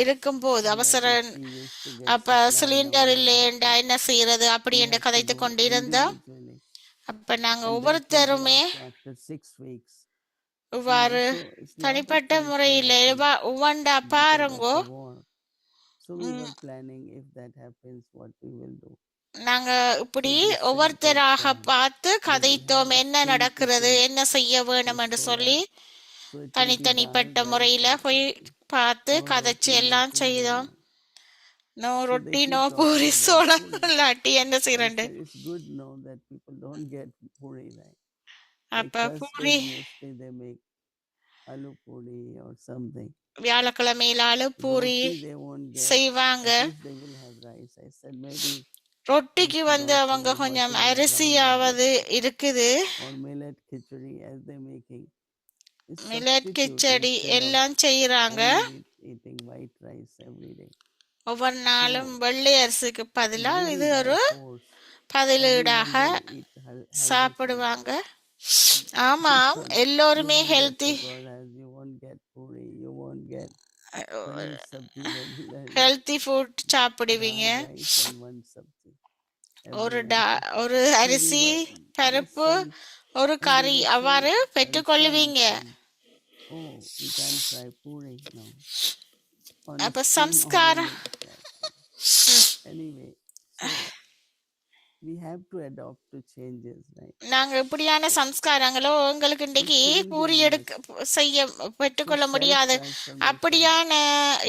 இருக்கும்போது, அவசர we used to get அப்ப supply சிலிண்டர் now and இல்லைண்டா என்ன செய்யறது அப்படி we என்று have to கதைத்து go கொண்டிருந்தோம். individually. அப்ப நாங்க And that will be ஒவ்வொருத்தருமே also after 6 weeks. இவ்வாறு So it's not a தனிப்பட்ட choice we முறையில் have to ஒவ்வொன்றா because பாருங்கோ. of the war. So we were planning if that happens, what we will do. நாங்க இப்படி So they said that ஒவ்வொருத்தராக பார்த்து we will have கதைத்தோம், a என்ன thing to நடக்கிறது, say என்ன செய்ய வேணும் என்று so சொல்லி that so it will be தனித்தனிப்பட்ட done very முறையில போய் carefully. பார்த்து No கதைச்சு roti, no எல்லாம் puri, செய்தோம். no. No So they roti keep no talking puri about சோளம் puri. இல்லாட்டி என்ன I செய்யறேன். said it's good now that people don't get puri, right? Like அப்ப puri Thursdays mostly they make aloo puri or something. வியாழக்கிழமையில ஆளு puri Roti they won't get. செய்வாங்க. At least they will have rice. I said maybe ரொட்டிக்கு instead வந்து also அவங்க butter கொஞ்சம் or brown அரிசியாவது rice இருக்குது, or millet khichdi as they're making. It's millet substitute khichdi instead of எல்லாம் செய்யறாங்க. only eating white rice every day. ஒவ்வொரு நாளும் So வெள்ளை அரிசிக்கு பதிலா maybe இது by ஒரு force பதிலீடாக everyone will eat healthy food. சாப்பிடுவாங்க. ஆமாம், Because எல்லோருமே you won't get healthy pakora, you won't get puri, you won't get paneer sabzi regularly. Healthy food சாப்பிடுவீங்க. Dal, rice and one sabzi ஒரு every night. ஒரு So we அரிசி were they பருப்பு sell ஒரு and they கறி were so அவ்வாறு concerned பெற்றுக்கொள்வீங்க. and oh we can't try puri now. On a அப்ப spoon சம்ஸ்காரம் only we try. Anyway, so we have to adopt to changes, right? நாங்க இப்படியான சம்ஸ்காரங்களோ எங்களுக்கு இன்றைக்கு It shouldn't puri be much. எடுக்க செய்ய So பெற்றுக்கொள்ள முடியாது. self-transformation அப்படியான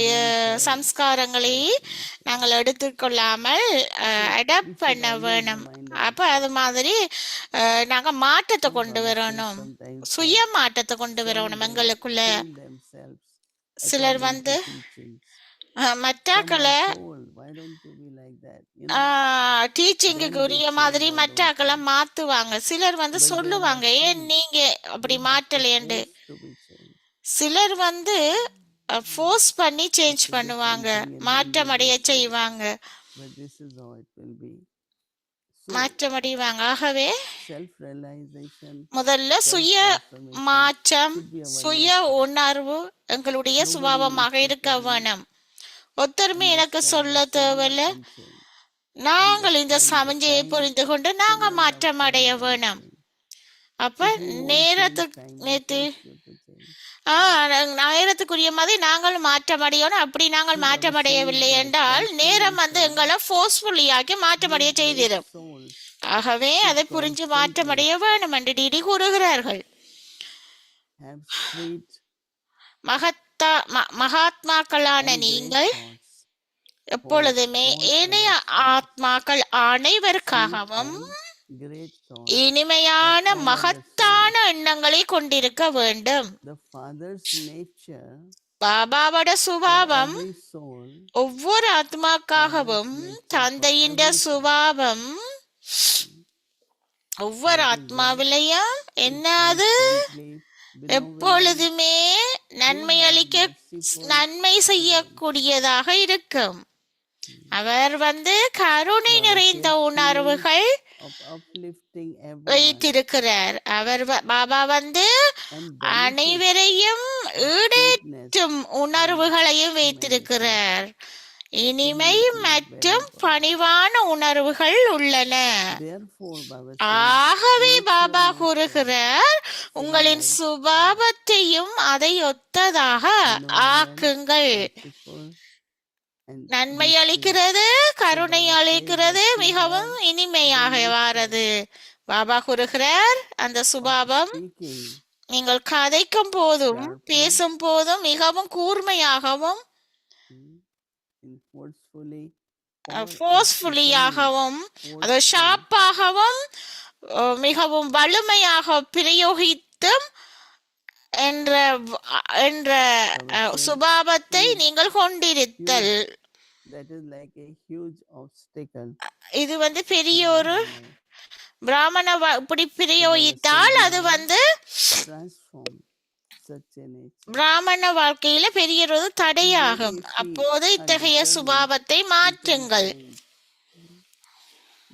eventually சம்ஸ்காரங்களை transformation. நாங்கள் எடுத்துக்கொள்ளாமல் So அடாப்ட் we should பண்ண always வேணும். remind அப்ப அது ourselves. மாதிரி நாங்க மாற்றத்தை Some கொண்டு Baba says வரணும், sometimes சுய that மாற்றத்தை கொண்டு some வரணும் they எங்களுக்குள்ள. train themselves சிலர் according வந்து to teachings. Some மற்றாக்களை are told, why don't you be like that? You know, டீச்சிங்குக்கு then they உரிய change மாதிரி or don't மற்றாக்களை change. மாத்துவாங்க. சிலர் வந்து But there are சொல்லுவாங்க, ஏன் some நீங்க அப்படி they have to மாற்றலையேண்டு. force to be changed. சிலர் வந்து ஃபோர்ஸ் பண்ணி சேஞ்ச் It's a different பண்ணுவாங்க, thing in மாற்றம் அடைய individual case. செய்வாங்க, But this is how it will be. So மாற்றம் அடைவாங்க. ஆகவே self-realization, முதல்ல சுய self-transformation மாற்றம், should be our சுய nature. உணர்வு எங்களுடைய Nobody சுபாவமாக needs to இருக்க tell me, வேணும். ஒருத்தருமே எனக்கு understand சொல்ல the formula தேவையில்ல. and change. நாங்கள் இந்த Understand the சமஞ்சையை time, புரிந்து கொண்டு நாங்க signal the மாற்றம் அடைய formula and வேணும். change. அப்ப If you won't change, நேரத்துக்கு time will நேத்து force you to change. நேரத்துக்குரிய மாதிரி நாங்கள் மாற்றம் அடையணும். அப்படி நாங்கள் See, மாற்றம் Baba அடையவில்லை says that என்றால் நேரம் வந்து transformation எங்களை ஃபோர்ஸ்ஃபுல்லியாக்கி மாற்றம் அடைய gives great செய்திடும். souls ஆகவே should அதை புரிஞ்சு மாற்றம் constantly அடைய வேணும் என்று டிடி கூறுகிறார்கள். have sweet மகாத்மாக்களான and great நீங்கள் thoughts for எப்பொழுதுமே all ஏனைய others. ஆத்மாக்கள் Sweet அனைவருக்காகவும் and great thoughts இனிமையான for all other மகத்தான souls. எண்ணங்களை கொண்டிருக்க வேண்டும். The Father's nature பாபாவோட for சுபாவம் every soul, ஒவ்வொரு ஆத்மாக்காகவும், Father's nature for தந்தையின் every soul. சுபாவம் ஒவ்வொரு That is why ஆத்மாவிலையும் it என்னது constantly benevolent, எப்பொழுதுமே நன்மை good and அளிக்க merciful, நன்மை செய்யக்கூடியதாக இருக்கும். அவர் வந்து கருணை Baba நிறைந்த says feelings உணர்வுகள் of uplifting everyone வைத்திருக்கிறார். அவர் பாபா வந்து and benefit அனைவரையும் of sweetness ஈடேற்றும் and உணர்வுகளையும் humanity. வைத்திருக்கிறார். So இனிமை he is very மற்றும் good. பணிவான உணர்வுகள் உள்ளன. Therefore, Baba says, ஆகவே make your பாபா nature கூறுகிறார், உங்களின் similar, சுபாவத்தையும் அதை ஒத்ததாக benevolent, ஆக்குங்கள். merciful, and நன்மை be sweet. அளிக்கிறது, So கருணை Baba says அளிக்கிறது, that you மிகவும் have இனிமையாக the வாரது. nature பாபா கூறுகிறார், அந்த of சுபாவம் speaking நீங்கள் கதைக்கும் போதும் sharply, பேசும் போதும் மிகவும் கூர்மையாகவும் forcefully, or efficiently, ஃபோர்ஸ்ஃபுல்லியாகவும் அது forceful, ஷார்ப்பாகவும் மிகவும் வலிமையாக பிரயோகித்தும் என்ற என்ற Baba says, சுபாவத்தை huge, நீங்கள் கொண்டிருத்தல். huge. That is like a huge obstacle இது வந்து பெரிய in ஒரு my life. பிராமண இப்படி So Baba பிரயோகித்தால் says, அது now வந்து transform such a nature. பிராமண வாழ்க்கையில பெரிய ஒரு So maybe தடையாகும். see அப்போது a இத்தகைய discernment சுபாவத்தை you can மாற்றுங்கள். change.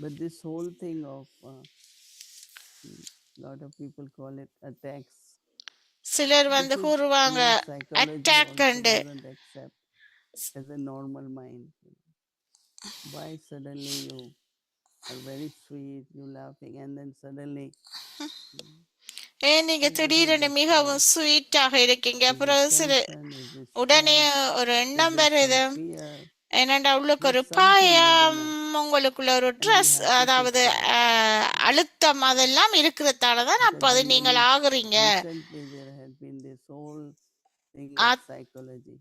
But this whole thing of lot of people call it attacks, சிலர் வந்து which is கூறுவாங்க even psychology attack also கண்டு. doesn't accept as a normal mind. Why suddenly you are very sweet, you laughing, and then suddenly ஏன் நீங்க what is திடீரென this மிகவும் fear? ஸ்வீட்டாக இருக்கீங்க, Is அப்புறம் it சில tension? Is it உடனே stress? ஒரு Is எண்ணம் there வருது, some fear? என்னடா உள்ளுக்கு There's ஒரு something within பயம், us. உங்களுக்குள்ள ஒரு and we dress, have to அதாவது take care of it. அழுத்தம் அதெல்லாம் இருக்கிறதால தான் அப்ப Because அது the நீங்கள் moment ஆகுறீங்க. recently there had been this whole thing of psychology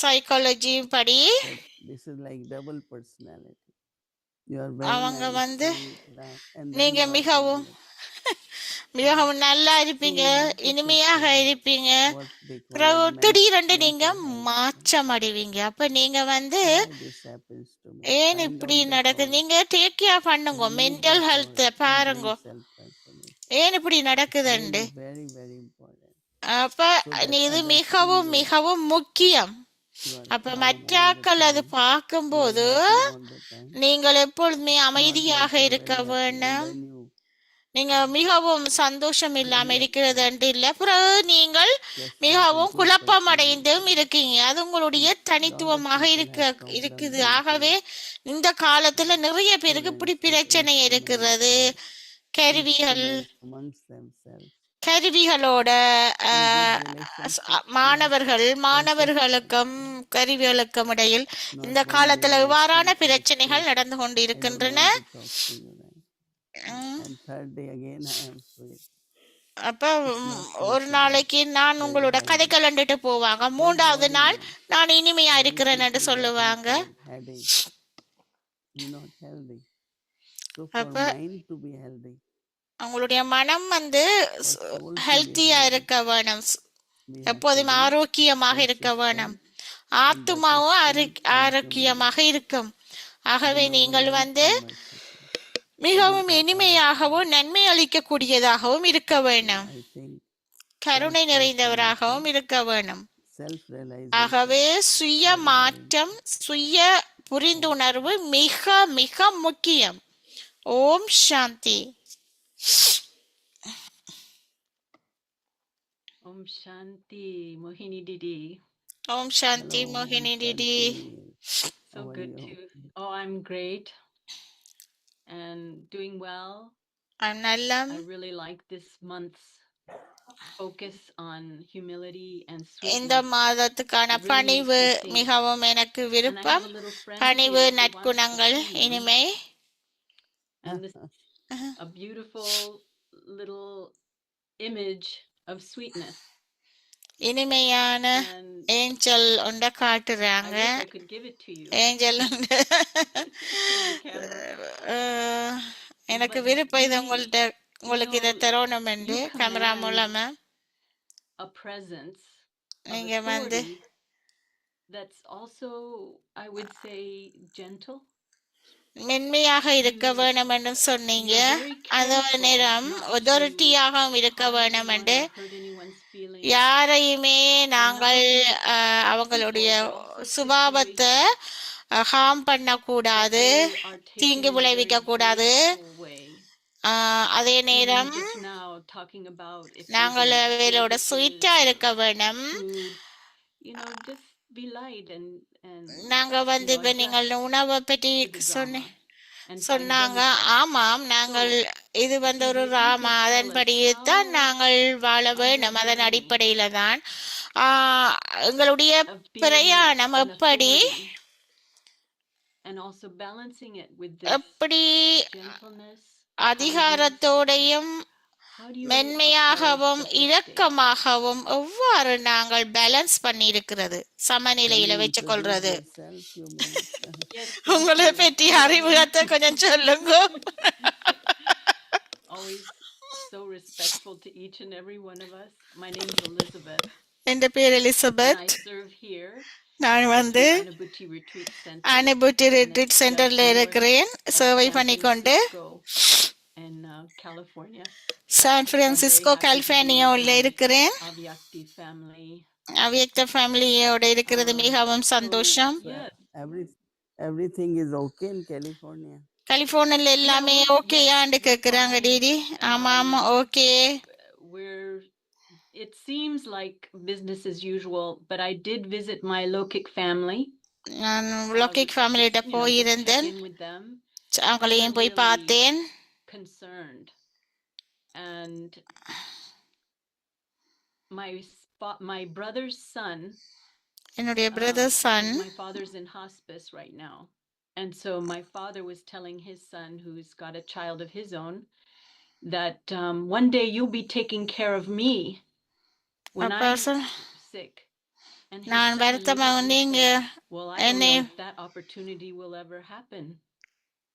psychology படி that this is like double personality. You are very அவங்க nice, வந்து sweet, and then நீங்க you are மிகவும் feeling it. மிகவும் நல்லா So இருப்பீங்க, we have to take இனிமையாக care of இருப்பீங்க, what they call பிறகு as திடீரென்று நீங்க mental health. மாற்றம் அடைவீங்க. அப்ப நீங்க வந்து Why this happens to me? ஏன் Find இப்படி out the நடக்குது, cause நீங்க டேக் கேர் பண்ணுங்க, and move mental that health forward and பாருங்க, bring self transformation. ஏன் இப்படி It's நடக்குதுண்டு. really very, very important. அப்ப So that இது others மிகவும் see you, மிகவும் முக்கியம். you are அப்ப calm all the மற்றாக்கள் அது time, you are பார்க்கும்போது happy all the time, நீங்கள் எப்பொழுதுமே not அமைதியாக like you're இருக்க very happy, and வேணும். then you நீங்க மிகவும் சந்தோஷம் இல்லாம very இருக்கிறது upset. என்று இல்லை, பிறகு நீங்கள் Just மிகவும் certain குழப்பம் personality. அடைந்தும் இருக்கீங்க. அது உங்களுடைய Lot of தனித்துவமாக people இருக்குது. have problems ஆகவே because இந்த காலத்துல நிறைய பேருக்கு இப்படி students with பிரச்சனை instruments இருக்கிறது. கருவிகள் instruments amongst themselves. கருவிகளோட In ah, good relationships, yes, மாணவர்களுக்கும் கருவிகளுக்கும் இடையில் not இந்த one day காலத்துல I இவ்வாறான think like பிரச்சனைகள் this. நடந்து கொண்டு I don't இருக்கின்றன. want to talk to you, right? Um, And third day again I am sweet. அப்ப It's not ஒரு possible. நாளைக்கு நான் Very உங்களோட healthy. கதை கலண்டுட்டு போவாங்க, Whole மூன்றாவது body நாள் now. நான் இனிமையா Many இருக்கிறேன் என்று people getting சொல்லுவாங்க. cold, headache. You're not healthy. So for அப்ப mind to be healthy, உங்களுடைய மனம் வந்து for soul to be ஹெல்த்தியா healthy, இருக்க வேணும், we have to எப்போதும் be ஆரோக்கியமாக இருக்க வேணும், consistent, and that ஆத்துமாவும் is strength and ஆரோக்கியமாக humility. இருக்கும். ஆகவே நீங்கள் Benevolent வந்து and merciful. மிகவும் Look at இனிமையாகவும் நன்மை அளிக்கக்கூடியதாகவும் இருக்க others. வேணும், I think கருணை self-transformation, நிறைந்தவராகவும் இருக்க வேணும். ஆகவே self-realization, சுய very, very மாற்றம், important. சுய புரிந்துணர்வு மிக மிக முக்கியம். ஓம் சாந்தி. Om Shanti, Mohini Didi. ஓம் சாந்தி Hello, மோகினி DD. Shanti. So How are good you? to. Oh, I'm great and doing well. Nallam. I really like this month's focus on humility and இந்த sweetness. மாதத்துக்கான It really பணிவு makes me think. மிகவும் எனக்கு And I have விருப்பம். a little friend பணிவு, here who wants to நற்குணங்கள், see you. இனிமை. And this a beautiful little image of sweetness. இனிமையான And ஏஞ்சல் ஒன்றை I காட்டுறாங்க. wish I could give it to you angel in the camera. எனக்கு But விருப்பம் இது really, உங்களுக்கு இதை தரணும் என்று you கேமரா command மூலமா a presence of நீங்க வந்து authority that's also, I would say, gentle. மென்மையாக இருக்க You வேணும் என்று சொன்னீங்க. you're very அதே careful நேரம் not to ஒதொரிட்டியாகவும் இருக்க harm வேணும் anyone என்று, or hurt anyone's feelings. யாரையுமே And நாங்கள் not only அவங்களுடைய people, but also சுபாவத்தை situations ஹார்ம் that பண்ணக்கூடாது, they are taken தீங்கு in a very விளைவிக்க கூடாது. graceful way. அதே Even நேரம் just now talking about if there's நாங்கள் any அவைகளோட services ஸ்வீட்டா or இருக்க வேணும். food, just be light and நாங்க வந்து இப்ப நீங்கள் adjust உணவை பற்றி to the drama and find சொன்னாங்க. benefit. ஆமாம், நாங்கள் So இது வந்து can ஒரு you ராமா, tell us அதன்படி தான் how நாங்கள் வாழ on வேண்டும், your அதன் journey அடிப்படையில தான் எங்களுடைய of being பிரயாணம் an எப்படி authority and also balancing it with this எப்படி gentleness, kindness, அதிகாரத்தோடையும் how do you மென்மையாகவும் approach such a state? இரக்கமாகவும் எவ்வாறு நாங்கள் பேலன்ஸ் பண்ணி இருக்கிறது, Can சமநிலையில you வச்சு introduce கொள்றது. yourself few minutes? Yes, உங்களை thank you. பற்றி அறிமுகத்தை கொஞ்சம் சொல்லுங்க. Always so respectful to each and every one of us. My name is Elizabeth, என் பேர் and I Elizabeth. serve here நான் at வந்து the Anabuti Retreat Center, அனுபூட்டி and retreat it's just சென்டர்ல north இருக்கிறேன், of சேவை San பண்ணிக்கொண்டு Francisco in California. San So I'm very Francisco happy to be with கலிபோர்னியாவில் my இருக்கிறேன். Avyakti family. அவ்யக்த ஃபேமிலியோட இருக்கிறது மிகவும் So சந்தோஷம். So yes, everything is okay in California. கலிபோர்னியால எல்லாமே yes, ஓகேயான்னு we're கேக்குறாங்க fine. டிடி. ஆமாம், okay. We're. It seems like business as usual, but I did visit my Lokik family. நான் லோகிக் Just ஃபேமிலிட்ட check போயிருந்தேன், in with them. அவங்களையும் They're போய் really பார்த்தேன். concerned, and my brother's son. என்னுடைய brother son, My father's in hospice right now. And so my father was telling his son, who's got a child of his own, that one day you'll be taking care of me when அப்ப I'm சொல் sick. And his நான் son looked வருத்தமா at me and நீங்க said, well, I don't என்னை know if that opportunity will ever happen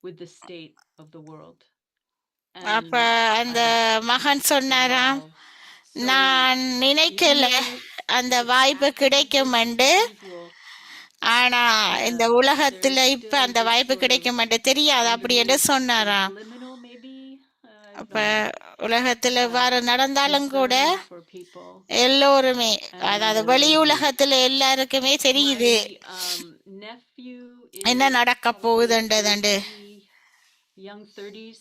with the state of the world. அப்ப And அந்த I மகன் said, சொன்னாராம், wow. So நான் even நினைக்கல though அந்த it's வாய்ப்பு acting as கிடைக்கும் business என்று. as usual, ஆனா இந்த there உலகத்துல is இப்ப still அந்த this வாய்ப்பு sort of கிடைக்கும் என்று தெரியாது அப்படி என்று underneath சொன்னாராம். subliminal, maybe, I don't அப்ப know, உலகத்துல எவ்வாறு நடந்தாலும் கூட concern for people. எல்லோருமே, அதாவது வெளி And உலகத்துல எல்லாருக்குமே தெரியுது my nephew என்ன is நடக்க probably போகுதுன்றதுண்டு. 30, young 30s.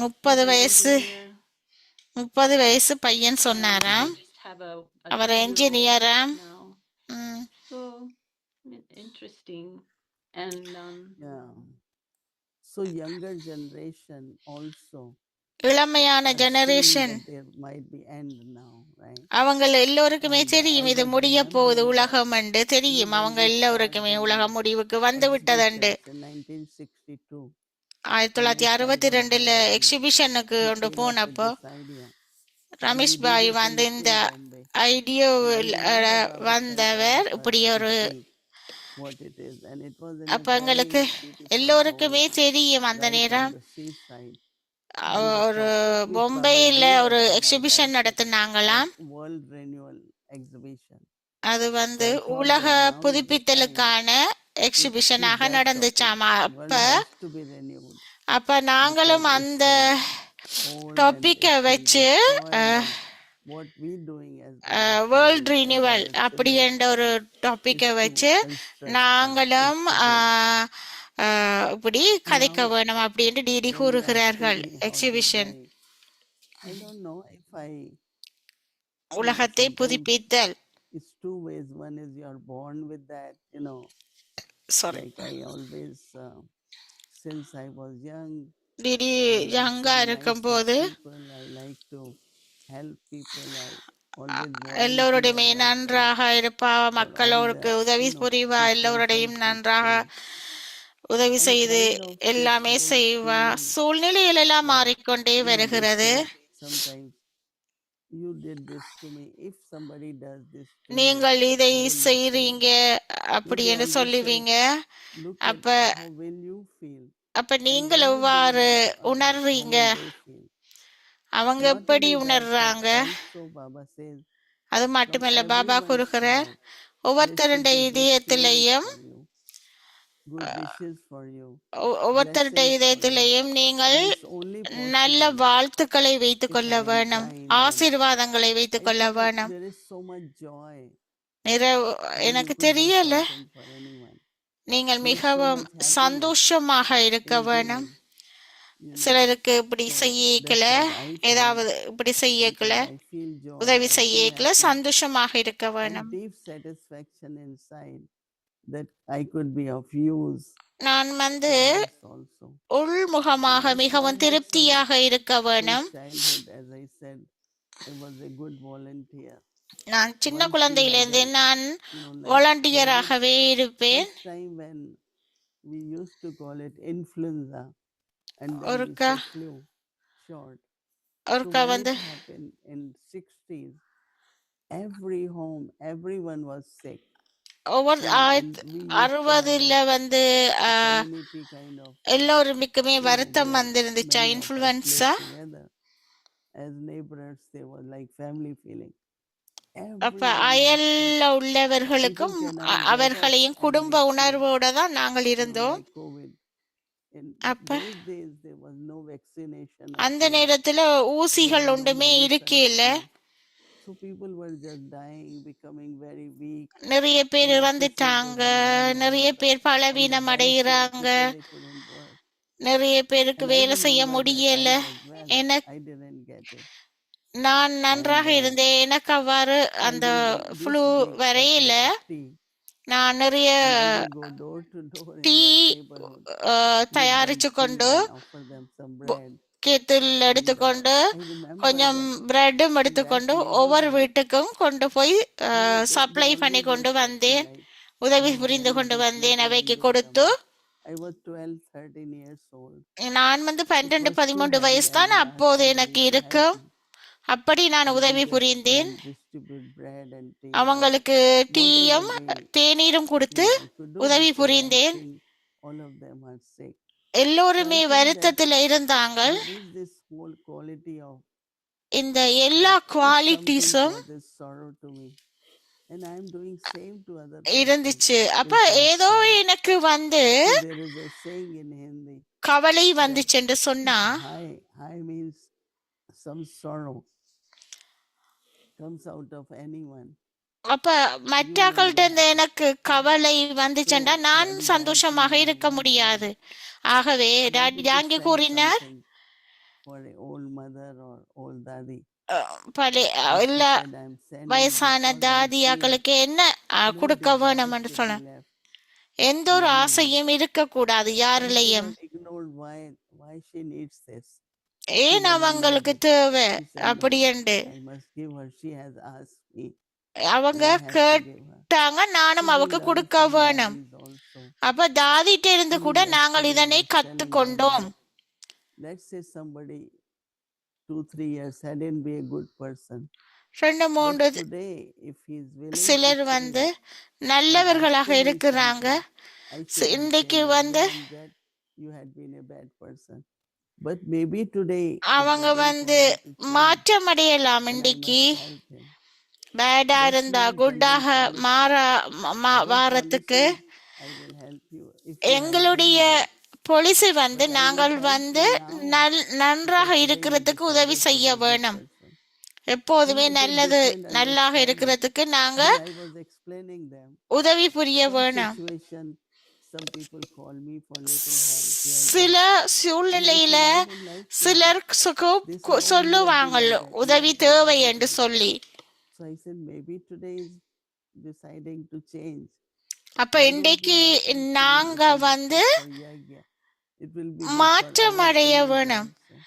30 He's an வயசு engineer. 30 வயசு பையன் And சொன்னாராம். they just have a அவர் 2-year-old என்ஜினியராம். now. So interesting. And Yeah. So younger generation also இளமையான are seeing generation that there might be end now, right? அவங்க எல்லோருக்குமே And தெரியும் I இது was முடிய போகுது remembering that, உலகம் என்று you know, தெரியும். when அவங்க we எல்லோருக்குமே started உலகம் முடிவுக்கு வந்து விட்டதண்டு. exhibitions in 1962, 1962 and எக்ஸிபிஷனுக்கு he கொண்டு came up with போனப்போ this idea, and Ramesh we did bye it வந்து இந்த in Bombay. ஐடியாவில் And I remember Baba Shankar வந்தவர் asked us இப்படி to ஒரு see what it is, and it was in a அப்ப எங்களுக்கு very beautiful எல்லோருக்குமே home தெரியும் அந்த right on நேரம் the seaside. And the ஒரு topic which Baba பொம்பையில gave ஒரு us for that exhibition was நடத்தினாங்களாம். World Renewal Exhibition. அது So வந்து I thought உலக that now is the time புதுப்பித்தலுக்கான to எக்ஸிபிஷனாக keep that நடந்துச்சாமா. topic. அப்ப World has to be renewed அப்ப நாங்களும் because அந்த it's old and டாபிக்கை it's in வச்சு destroying and what we doing as world parents renewal as our அப்படி children என்ற ஒரு is டாபிக்கை to வச்சு construct நாங்களும் it's to build. இப்படி கதைக்க Now வேணும் அப்படின்னு டிடி when you ask கூறுகிறார்கள். me how did exhibition I don't know if I see உலகத்தை sometimes புதுப்பித்தல். it's two ways. One is you're born with that, you know, sorry, like I always since I was young டிடி I like to யங்கா be nice இருக்கும்போது with people, I like to help people, I always எல்லோருடையுமே volunteer நன்றாக இருப்பா, for all மக்களோருக்கு the உதவி புரிவா, people எல்லோருடையும் helping நன்றாக people உதவி and a செய்து kind of எல்லாமே this whole செய்வா. feeling சூழ்நிலைகள் எல்லாம் that மாறிக்கொண்டே you know they வருகிறது. say sometimes you did this to me, if somebody does this to you நீங்கள் இதை how will you feel? செய்றீங்க You know அப்படி they என்று always say சொல்லுவீங்க. look அப்ப at how will you feel அப்ப and நீங்கள் when you do எவ்வாறு that to others how உணர்றீங்க, will they feel. அவங்க Not எப்படி only that, but உணர்றாங்க. also Baba says அது from மட்டுமல்ல, பாபா everyone's கூறுகிறார், heart there ஒவ்வொருத்தருடைய should be good feelings இதயத்திலையும் for you, good wishes for you, ஒவ்வொருத்தருடைய blessings for you, இதயத்திலையும் நீங்கள் and it's only நல்ல possible வாழ்த்துக்களை வைத்துக் if கொள்ள I am வேணும், kind and ஆசீர்வாதங்களை வைத்துக் I கொள்ள think வேணும். there is so much joy when எனக்கு you could do தெரியல, something for anyone. நீங்கள் There is so மிகவும் much happiness சந்தோஷமாக இருக்க in வேணும். giving, you know. சிலருக்கு இப்படி So செய்யக்கல, that's what I feel. ஏதாவது இப்படி செய்யக்கல, Sometimes I feel joy, உதவி I feel செய்யக்கல, happy சந்தோஷமாக இருக்க and வேணும். deep satisfaction inside that I could be of use நான் to வந்து others also. உள்முகமாக So I மிகவும் had some திருப்தியாக இருக்க வேணும். since childhood, as I said, I was a good volunteer. நான் சின்ன Once we had குழந்தையிலிருந்து a, நான் you know, like COVID, வாலண்டியராகவே இருப்பேன். first time when we used to call it influenza and then we ஒருக்கா say flu, short. So ஒருக்கா when வந்து it happened in 60s, every home, everyone was sick. ஒவ்வொரு So and we used to have 60ல that வந்து community kind of எல்லோருக்குமே you know வருத்தம் where வந்திருந்துச்சா, many of us influenza. lived together as neighbors. There was like family feeling. அப்ப Everyone was sick. அயல்ல People உள்ளவர்களுக்கும் cannot get up அவர்களையும் and குடும்ப make food, உணர்வோட தான் நாங்கள் you know, இருந்தோம். like COVID. In அப்ப those days, there was no vaccination or அந்த no, நேரத்துல there ஊசிகள் were no ஒன்றுமே medicines, இருக்கையில no. So people were just dying, becoming very weak. நிறைய பேர் In offices, they இறந்துட்டாங்க, had no நிறைய manpower. பேர் On the பலவீனம் banks, there were அடைகிறாங்க, people they couldn't work. நிறைய பேருக்கு And I வேலை செய்ய remember that முடியல. I was well. எனக்கு I didn't get it. நான் And நன்றாக இருந்தேன், எனக்கு அவ்வாறு so I அந்த will this ஃப்ளூ big வரையில bucket of tea நான் நிறைய and I will go door to door in tea that neighborhood, give them தயாரிச்சு tea கொண்டு and offer them some bread. கேத்தில் And எடுத்துக்கொண்டு I remember கொஞ்சம் that பிரெட்டும் in that எடுத்துக்கொண்டு ஒவ்வொரு neighborhood, வீட்டுக்கும் கொண்டு போய் you know, they சப்ளை பண்ணி always கொண்டு used to say வந்தேன், like, உதவி "How புரிந்து well கொண்டு this வந்தேன். little அவைக்கு Hindu கொடுத்து brahman I was 12, 13 years old. நான் வந்து It 12 was too 13 heavy. வயசு I தான் would ask அப்போது somebody எனக்கு to help இருக்கும். me. அப்படி நான் I would உதவி just புரிந்தேன். distribute bread and tea, அவங்களுக்கு whatever டீயும் they, தேநீரும் கொடுத்து could do, உதவி because I புரிந்தேன். think all of them are sick. எல்லோருமே So I think that வருத்தத்தில் இருந்தாங்க. there is this whole quality of இந்த எல்லா did something குவாலிட்டிஸும் for this sorrow to me, and I am doing same to other people. இருந்துச்சு. அப்ப Without ஏதோ sorrow. எனக்கு வந்து So there is a saying in Hindi கவலை that வந்துச்சு என்று சொன்னா, high means some sorrow comes out of anyone. அப்ப மற்றவர்கள்ட்ட இருந்து எனக்கு கவலை வந்துச்சுன்னா நான் சந்தோஷமாக இருக்க முடியாது. ஆகவே I daddy wanted to ஜாங்கி send கூறினார், something for an old mother or old daddy. பழைய And she இல்ல said, I'm sending வயசான because I feel தாதியாக்களுக்கு என்ன no கொடுக்க வேணும் என்று desire சொன்ன. to be left எந்த to ஒரு anyone. ஆசையும் இருக்கக்கூடாது I could யாரிலையும். have ignored why she needs this. ஏன் She doesn't அவங்களுக்கு need it. தேவை She said, அப்படி no, என்று I must give her. She has asked me, அவங்க and I have to give her. கேட்டாங்க, So நானும் we அவக்கு learn கொடுக்க from வேணும். daddies also. அப்ப தாதிட்ட இருந்து Even கூட நாங்கள் yesterday I இதனை was telling my கற்றுக்கொண்டோம். mother, let's say somebody 2-3 years hadn't be a good person, 2-3 but today if he is willing to சிலர் வந்து change and நல்லவர்களாக ask me இருக்கிறாங்க. something, I shouldn't say, இன்றைக்கு no, வந்து I'm glad you had been a bad person. But maybe today if அவங்க they don't வந்து want to change, மாற்றம் அடையலாம். then I இன்றைக்கு must help him. Peda That's இருந்தா not குட்டாக general policy. மாற Our வாரத்துக்கு policy, I will help you if you help எங்களுடைய me. Policy வந்து But I will நாங்கள் help வந்து you now நன்றாக because today you இருக்கிறதுக்கு உதவி decided to செய்ய be a good வேணும். person. எப்போதுமே It is நல்லது different நல்லாக understanding. இருக்கிறதுக்கு நாங்க When I was explaining them, உதவி புரிய some வேணும். situation, some people call me for little help here and சில there. And I சூழ்நிலையில said, I would like to. சிலர் They said, oh, you have been சொல்லுவாங்க like that. You உதவி have been தேவை like என்று that. சொல்லி. So I said, maybe today is deciding to change. அப்ப Why don't இன்றைக்கு you let them change? நாங்க It will be வந்து good for Yagya. It will be good for மாற்றம் our அடைய parents வேணும். also.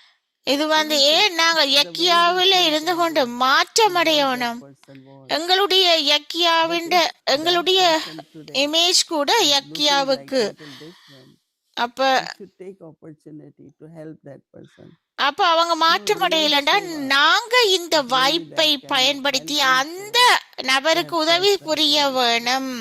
இது வந்து Even ஏன் நாங்கள் the way he யக்கியாவில came இருந்து told கொண்டு me மாற்றம் what that அடையணும். person was. எங்களுடைய But யக்கியாவின் if that எங்களுடைய person today இமேஜ் கூட is looking like யக்கியாவுக்கு. little different, அப்ப we should take opportunity to help that person. அப்ப அவங்க No மாற்றம் real அடையலண்டா seva நாங்க இந்த is really வாய்ப்பை that kind of பயன்படுத்தி helping அந்த soul. நபருக்கு They have உதவி self புரிய understanding. வேணும்.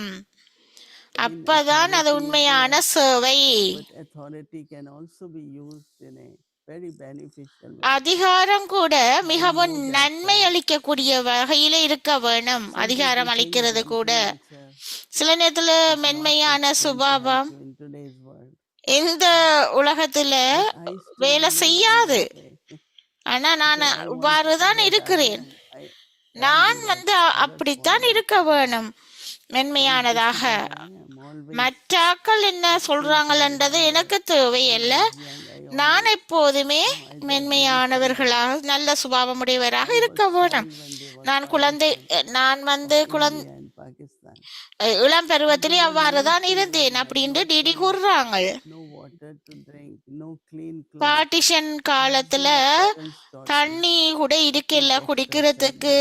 In அப்பதான் அது authority is உண்மையான there, சேவை. but authority can also be used in a very beneficial way. அதிகாரம் கூட I மிகவும் know that நன்மை அளிக்கக்கூடிய வகையில இருக்க வேணும். some people அதிகாரம் think அளிக்கிறது கூட gentle nature சில நேரத்துல is not மென்மையான going to சுபாவம் help you in today's world. இந்த உலகத்துல But I still வேலை believe in செய்யாது. that way ஆனா நான் because I want இவ்வாறுதான் what I இருக்கிறேன். am. I want to நான் let வந்து others அப்படித்தான் follow. இருக்க வேணும், And this is மென்மையானதாக. what I am always. மற்றாக்கள் என்ன Since I சொல்றாங்கன்றது remember எனக்கு I தேவையில்ல. was young, I நான் always எப்போதுமே I got once மென்மையானவர்களாக நல்ல சுபாவமுடையவராக I was இருக்க வேணும். 12 when they were நான் வந்து of India and Pakistan. இளம் And பருவத்திலே there were no அவ்வாறுதான் food இருந்தேன் at அப்படின்னு night, no டிடி food, கூறுறாங்க. no water to drink, no clean clothes. Partition Even காலத்துல my parents taught me தண்ணி கூட to இருக்கல, keep extra குடிக்கிறதுக்கு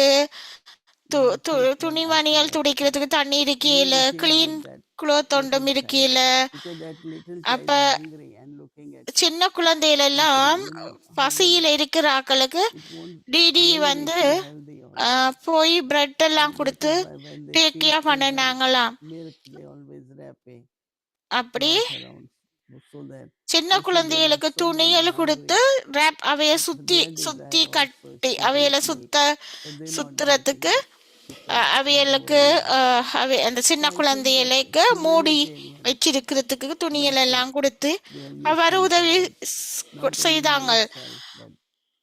you know, keep one துணிமணிகள் after துடைக்கிறதுக்கு தண்ணி me இருக்கல, looking clean at that cloth ஒன்றும் little child இருக்கல. because that little அப்ப child hungry and looking at me. சின்ன குழந்தைகள் I எல்லாம் said, how will பசியில இருக்கிற ஆக்களுக்கு it won't டிடி really வந்து make you healthy also. போய் பிரெட் எல்லாம் That கொடுத்து is why when they take feed care children பண்ணினாங்களாம். milk, they always wrap a அப்படி cloth around so that சின்ன they say they are குழந்தைகளுக்கு so much துணிகள் கொடுத்து hungry. Rape அவைய So சுத்தி their சுத்தி desire also கட்டி is to அவையில eat milk, சுத்த but they not சுத்துறதுக்கு wanting because அவைகளுக்கு அந்த சின்ன so I think that குழந்தைகளுக்கு மூடி humanitarian வச்சிருக்கிறதுக்கு துணிகள் nature எல்லாம் கொடுத்து they are அவ்வாறு used உதவி today, not only செய்தாங்க. by itself, but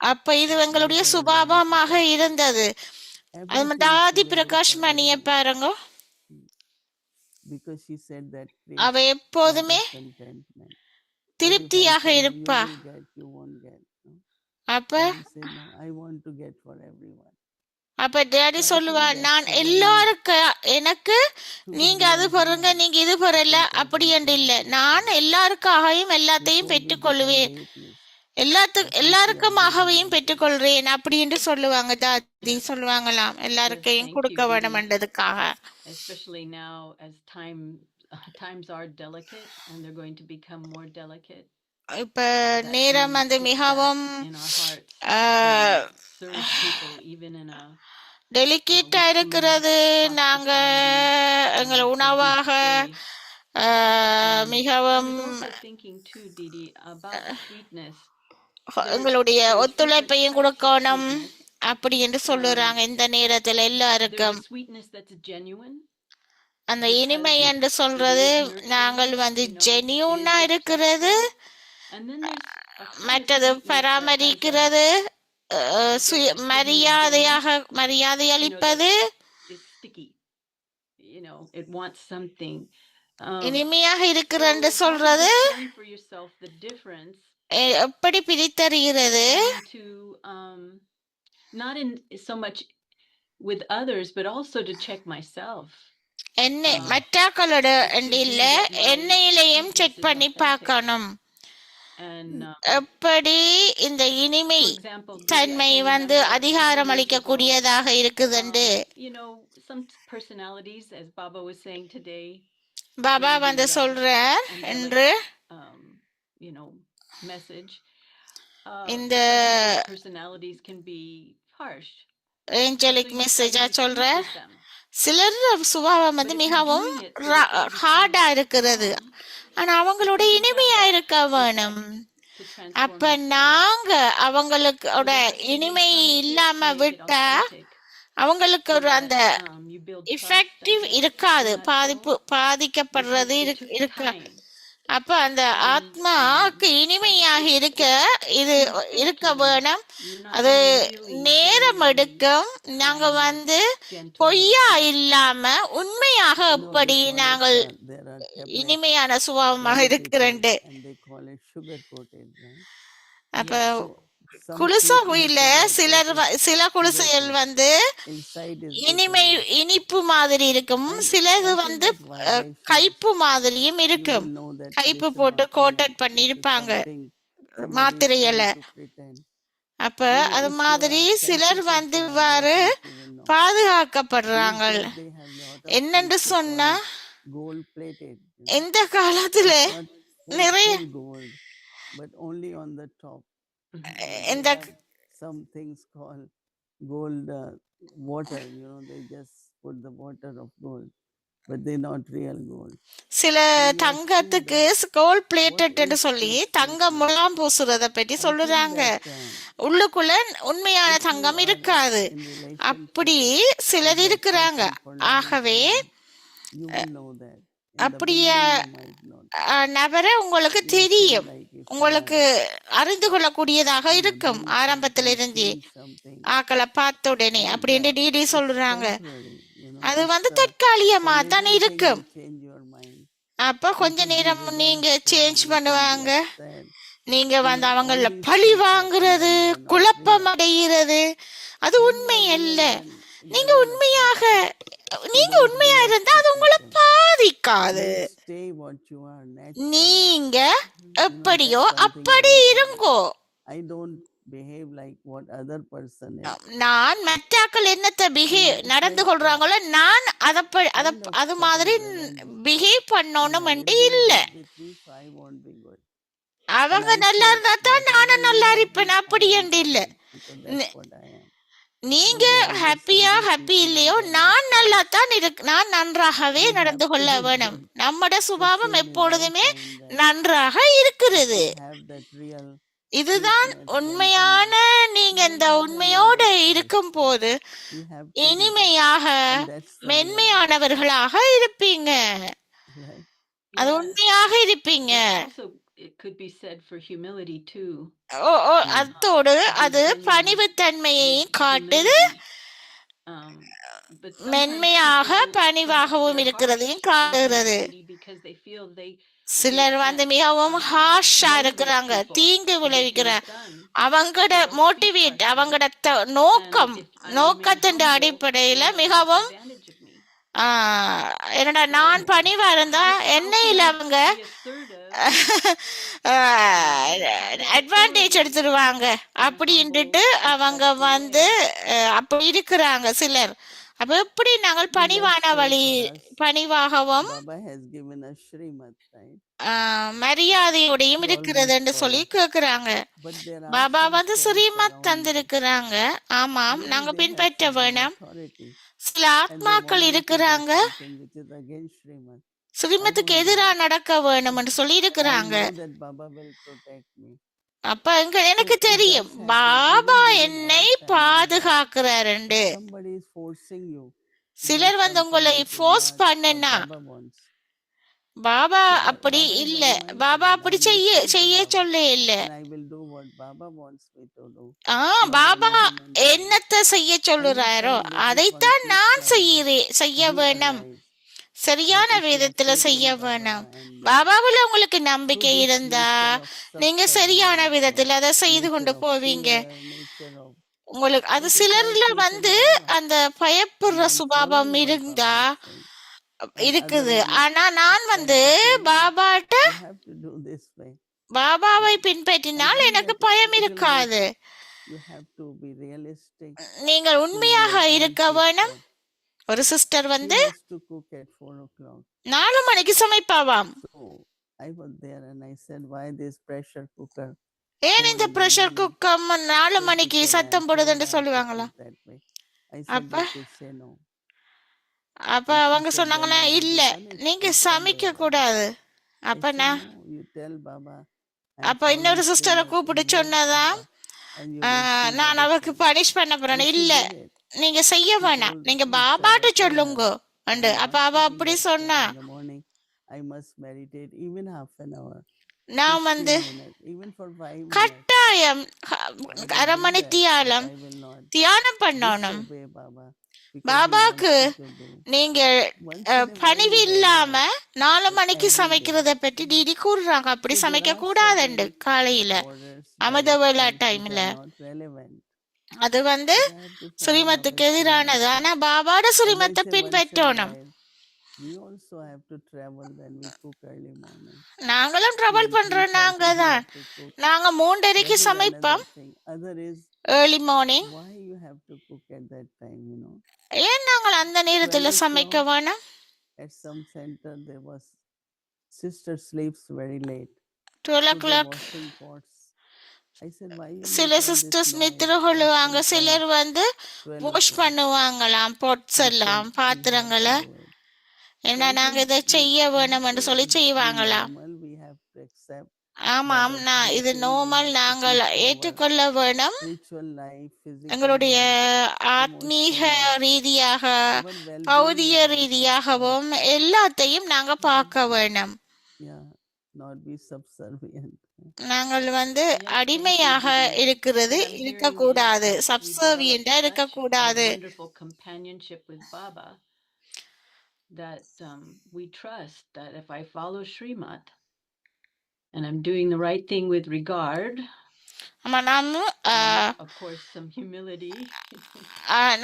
அப்ப இது எங்களுடைய also a சுபாவமாக beneficial. இருந்தது. அது Everything தாதி together பிரகாஷ் for மணிய everyone. பாருங்க, Because she said that அவ creates lot எப்போதுமே of contentment. But if I திருப்தியாக say you இருப்பா. will get, you won't get. No? அப்ப Daddy said no, I want to get for everyone. அப்ப daddy So I சொல்லுவா, think that's நான் a very எல்லாருக்கும் எனக்கு true நீங்க அது human பொறுங்க being நீங்க இது பொறல அப்படி important என்று to இல்லை. have. நான் எல்லாருக்காகவும் எல்லாத்தையும் Before we பெற்றுக்கொள்வேன், become deities, எல்லாத்துக்கும் what we see are எல்லாருக்குமாகவும் human beings. பெற்றுக்கொள்றேன் அப்படி என்று சொல்லுவாங்க. தாதி சொல்லுவாங்களாம் Yes, எல்லாருக்கையும் thank you, கொடுக்க Didi. வேணும்ன்றதுக்காக. Especially now as time times are delicate and they're going to become more delicate. இப்ப That நேரம் we வந்து keep that மிகவும் in our hearts ah, to serve people even in a டெலிகேட்டா with food இருக்கிறது. நாங்க hospitality எங்களை to உணவாக give space. I மிகவும் was also thinking too, Didi, about sweetness. எங்களுடைய There's different ஒத்துழைப்பையும் types of கொடுக்கணும் sweetness. அப்படி என்று சொல்லுறாங்க. இந்த நேரத்தில் There's எல்லாருக்கும் a sweetness that's genuine அந்த because இனிமை என்று it சொல்றது is nurturing, நாங்கள் வந்து you know, it ஜெனியூனா is இருக்கிறது. respectful. And then there's a kind of மற்றது sweetness that has பராமரிக்கிறது, மரியாதையாக மரியாதை you know, அளிப்பது, that is sticky. You know, it wants something. இனிமையாக So இருக்கிறன்னு how to சொல்றது discern for yourself the difference எப்படி பிரித்தறிகிறது? and to not in so much with others, but also to check myself. என்னை மற்றாக்களோட இல்ல என்னையிலையும் check பண்ணி பார்க்கணும். And எப்படி இந்த இனிமை for example, Didi, I தன்மை can வந்து remember அதிகாரம் years ago, அளிக்கக்கூடியதாக இருக்குதுண்டு you know, some personalities, as Baba was saying today, Baba in வந்து the சொல்றார் angelic, என்று you know, message. இந்த Some people's personalities can be harsh. So angelic you try to மெசேஜா be sweet சொல்றார். with them. சிலர் சுபாவம் வந்து But if you're மிகவும் doing it so that they ஹார்டா become இருக்கிறது. calm, ஆனா அவங்களோட you can have இனிமையா that இருக்க வேணும். effect to transform அப்ப yourself. நாங்க So அவங்களோட there has to be இனிமை some shift இல்லாம to make it விட்டா authentic, அவங்களுக்கு so ஒரு that அந்த you build trust, I effective guess, in இருக்காது. that flow. பாதிக்கப்படுறது Because it took இருக்கா. time. அப்ப அந்த And ஆத்மாக்கு இனிமையாக இருக்க இது இருக்க வேணும். you're not அது really நேரம் very எடுக்கும். நாங்க வந்து gentle. பொய்யா இல்லாம உண்மையாக No, they எப்படி call it, நாங்கள் there are tablets, இனிமையான சுபாவமாக quality இருக்கிறேன். tablets, and they call it sugar coated, right? அப்ப Yes. So some குளிச sweetness குயில is சிலர் also சில sugar குளிசைகள் coated. வந்து Inside is இனிமை bitterness. இனிப்பு மாதிரி இருக்கும். And சிலது until வந்து that vibration, கைப்பு மாதிரியும் you இருக்கும். will know that கைப்பு this is போட்டு not கோட்டட் real. பண்ணி This is இருப்பாங்க something somebody is மாத்திரையில. trying to pretend. அப்ப You know, அது if you மாதிரி are சிலர் sensitive வந்து to இவ்வாறு vibrations, you will know. These பாதுகாக்கப்படுறாங்க. days they have lot of என்னென்று things they சொன்னா call gold plated. You know, இந்த காலத்துல it's not full, நிறைய full gold, but only on the top. They இந்த have some things called gold water. You know, they just put the water of gold, but they're not real gold. சில So you have seen தங்கத்துக்கு that. Gold What plated is சொல்லி this தங்கம் sweetness? முலாம் பூசுறத பற்றி I think சொல்லுறாங்க. that உள்ளுக்குள்ள உண்மையான if you Thangam are இருக்காது. in relationship அப்படி with சிலர் that இருக்கிறாங்க. person for long ஆகவே time, you will know that. In the அப்படிய beginning, you might not. நபரை உங்களுக்கு You feel தெரியும். like if you உங்களுக்கு அறிந்து கொள்ளக்கூடியதாக are இருக்கும் doing ஆரம்பத்திலிருந்து something, seeing something, ஆக்களை பார்த்த உடனே and அப்படின்னு டிடி it's சொல்றாங்க. temporary. You know, அது வந்து it's for தற்காலிகமா little தான் thing இருக்கும். you change your mind. அப்ப கொஞ்ச Little நேரம் things நீங்க you don't change you can be பண்ணுவாங்க. upset. நீங்க You வந்து know, all அவங்கள these பழி things happen வாங்குறது, when you are not குழப்பம் real. அடைகிறது, அது When you உண்மை are அல்ல. real, then நீங்க you are உண்மையாக you நீங்க don't உண்மையா react இருந்தா to அது உங்களை people. பாதிக்காது. You stay what you are naturally. நீங்க You know, எப்படியோ that's something அப்படி very இருங்கோ. I don't behave like what other person is. நான் மற்றாக்கள் என்னத்தை It's நடந்து like கொள்றாங்களோ நான் kind of அது மாதிரி surrender. பிஹேவ் Yeah, பண்ணணும் if they இல்ல. are good with me, so I won't be good. அவங்க And I நல்லா say, இருந்தா தான் whatever நானும் you நல்லா have இருப்பேன் been, அப்படி I will என்று be இல்ல. good, because that's what I am. நீங்க No, they are just ஹாப்பியா single ஹாப்பி people இல்லையோ like நான் themselves. நல்லா தான் நான் நன்றாகவே We have நடந்து to கொள்ள be வேணும். good. நம்மட The சுபாவம் same is எப்பொழுதுமே also in that. நன்றாக If இருக்கிறது. you have that real இதுதான் sweetness, உண்மையான gentleness, நீங்க you இந்த will have a lot உண்மையோட of things. இருக்கும் போது You have to be that. இனிமையாக And that's the real, மென்மையானவர்களாக இருப்பீங்க. right? அது Yes. உண்மையாக இருப்பீங்க. It could be said for humility too. அத்தோடு அது Being genuine பணிவுத்தன்மையை with காட்டுது. humility. But sometimes மென்மையாக people put up பணிவாகவும் their இருக்கிறதையும் harsh காட்டுகிறது. boundaries because they feel they சிலர் வந்து can't மிகவும் ஹார்ஷா motivate இருக்கிறாங்க, people தீங்கு to get விளைவிக்கிற things done. அவங்களோட They don't speak motivate harshly. அவங்களோட And நோக்கம் if I remain நோக்கத்தின் humble, அடிப்படையில they might take மிகவும் advantage of me. என்னடா So நான் பணிவா இருந்தா how என்னையில can I அவங்க be assertive and advantage authority எடுத்துருவாங்க in a அப்படின்ட்டு humble, அவங்க respectful வந்து way? அப்படி இருக்கிறாங்க சிலர். அப்ப எப்படி நாங்கள் No, let's பணிவான say வழி for us, பணிவாகவும் Baba has given us Srimad, right? மரியாதையோடையும் We இருக்கிறது always என்று சொல்லி follow. கேக்குறாங்க. But there are Baba some வந்து souls ஸ்ரீமத் around us. தந்திருக்கிறாங்க. ஆமாம், Maybe நாங்க they have பின்பற்ற some வேணும். authority சில and they ஆத்மாக்கள் want me to do இருக்கிறாங்க, something which is against Srimad. I ஸ்ரீமத்துக்கு won't do எதிரா it. நடக்க வேணும் என்று சொல்லி I இருக்கிறாங்க. know that Baba will protect me. அப்ப எனக்கு So it தெரியும் does happen Baba even within என்னை our family that பாதுகாக்கிறாருண்டு. if somebody is forcing you to do சிலர் வந்து something உங்களை which is ஃபோர்ஸ் not பண்ணுனா what Baba wants. Baba So அப்படி Baba is இல்ல, very mindful Baba and I அப்படி listen to செய்ய Baba சொல்ல இல்ல. and I will do what Baba wants me to do. Not Baba anyone else. என்னத்தை செய்ய I wish I சொல்லுறாரோ had little அதைத்தான் confused நான் Baba செய்ய to be வேணும். alive. சரியான But if you have விதத்துல faith செய்ய in Baba வேணும். and பாபாவுல உங்களுக்கு through நம்பிக்கை this இருந்தா nature of நீங்க subservience சரியான or விதத்துல அதை செய்து கொண்டு nature of போவீங்க. fear, nature of உங்களுக்கு அது but if I சிலர்ல have faith வந்து in Baba அந்த and பயப்படுற I'm சுபாவம் following what இருந்தா Baba is saying and இருக்குது. other will ஆனா நான் try வந்து to say no, பாபாட்ட you have to do this way. பாபாவை I பின்பற்றினால் think எனக்கு that பயம் little bit இருக்காது. you have to be realistic நீங்கள் to உண்மையாக let one இருக்க வேணும். sister. ஒரு சிஸ்டர் She வந்து has to cook at 4 o'clock. 4 மணிக்கு சமைப்பாவாம். So I was there and I said, why this pressure cooker? ஏன் 4 இந்த in the pressure morning. Cooker 4 So she மணிக்கு said, I am சத்தம் told போடுதுன்னு I have to சொல்லுவாங்களா? cook that way. I said, அப்ப they could say no. அப்ப So she அவங்க said, then சொன்னாங்கன்னா I will இல்ல be punished நீங்க in some way சமைக்க or other. கூடாது. I அப்ப said, நான் no, you tell Baba I'm அப்ப following இன்னொரு சிஸ்டரை Srimad கூப்பிட்டு in your சொன்னதாம், Baba and you will see what நான் is அவருக்கு coming. பனிஷ் பண்ண And போறேன். she இல்ல did it. நீங்க செய்ய She வேணாம், told நீங்க me, so பாபாட்ட I told சொல்லுங்க her, அண்டு. I'm அப்ப not அவ sitting அப்படி that சொன்னா, chair in the morning. I must meditate even half an hour, நான் வந்து 15 minutes, even for 5 minutes. கட்டாயம் I will அரை do money that, but தியாலம் I will not தியானம் பண்ணணும். disobey Baba because he wants பாபாக்கு me to do. நீங்க Once in a while பணிவு is இல்லாம alright, 4 but மணிக்கு every day. சமைக்கிறத பற்றி டிடி கூறுறாங்க. அப்படி So there சமைக்க are கூடாதுண்டு certain காலையில orders, அமிர்த வேளா directions which டைம்ல. are not relevant. அது வந்து But I have to follow ஸ்ரீமத்துக்கு Baba's எதிரானது. Srimad. ஆனா பாபாட As I ஸ்ரீமத்தை say, once in a பின்பற்றணும். while, we also have to travel when we cook early morning. நாங்களும் Two ட்ரவல் and பண்றோம். 3:30 நாங்க we தான் have to cook. நாங்க 3:30க்கு That is சமைப்போம். another thing. Other is early morning. why you have to cook at that time, you know. ஏன் நாங்கள் அந்த 12 நேரத்துல சமைக்க o'clock வேணும்? at some center there was sister sleeps very late. 12 So they're o'clock washing pots. I said, why you சில make all this sisters noise நித்திர கொள்ளுவாங்க. washing சிலர் pots வந்து 12 வாஷ் o'clock? பண்ணுவாங்களாம் பொட்ஸ் I said, எல்லாம், we have பாத்திரங்களை. to do it. ஏன்னா நாங்க Something இதை செய்ய வேணும் என்று சொல்லி be செய்வாங்களாம். normal, we have to accept ஆமாம், Baba's நான் இது blessing. We normal, have to நாங்கள் push our ஏற்றுக்கொள்ள வேணும். spiritual life, physical எங்களுடைய health, ஆத்மீக emotional, ரீதியாக our well-being பௌதிக we have to first. ரீதியாகவும் எல்லாத்தையும் நாங்க பார்க்க வேணும். Yeah, not be subservient. நாங்கள் வந்து Yes, thank you, அடிமையாக Didi. இருக்கிறது What I'm hearing is இருக்கக்கூடாது. that we develop சப்சர்வியண்டா such a இருக்கக்கூடாது. wonderful companionship with Baba that we trust that if I follow Srimad and I'm doing the right thing with regard, ஆமா, நாம and of course some humility,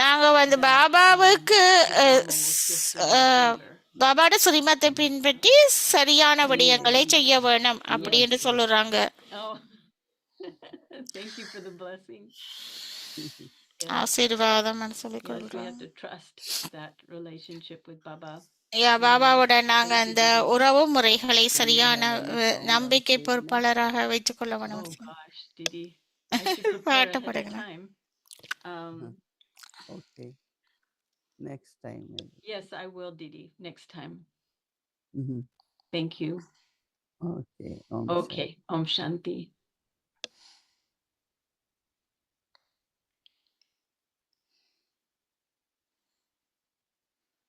நாங்க வந்து that பாபாவுக்கு the Dharma will shift in our favor. பாபாட ஸ்ரீமத்தை பின்பற்றி சரியான விடயங்களை செய்ய வேணும் அப்படி என்று சொல்லுறாங்க. Oh, thank you for the blessing. Yes, ஆசீர்வாதம் சொல்லிக் yes, we have கொள்றோம். to trust that relationship with Baba. பாபாவோட நாங்க Thank you, அந்த Didi. உறவு முறைகளை சரியான have any song நம்பிக்கை or statement? பொறுப்பாளராக வைத்துக் கொள்ள Oh வேணும். gosh, Didi, I should prepare பாட்டு ahead of பாடுங்களா? time. Okay, next time maybe. Yes, I will, Didi, next time. Mhm. Thank you. Okay. Om Okay, Om Shanti.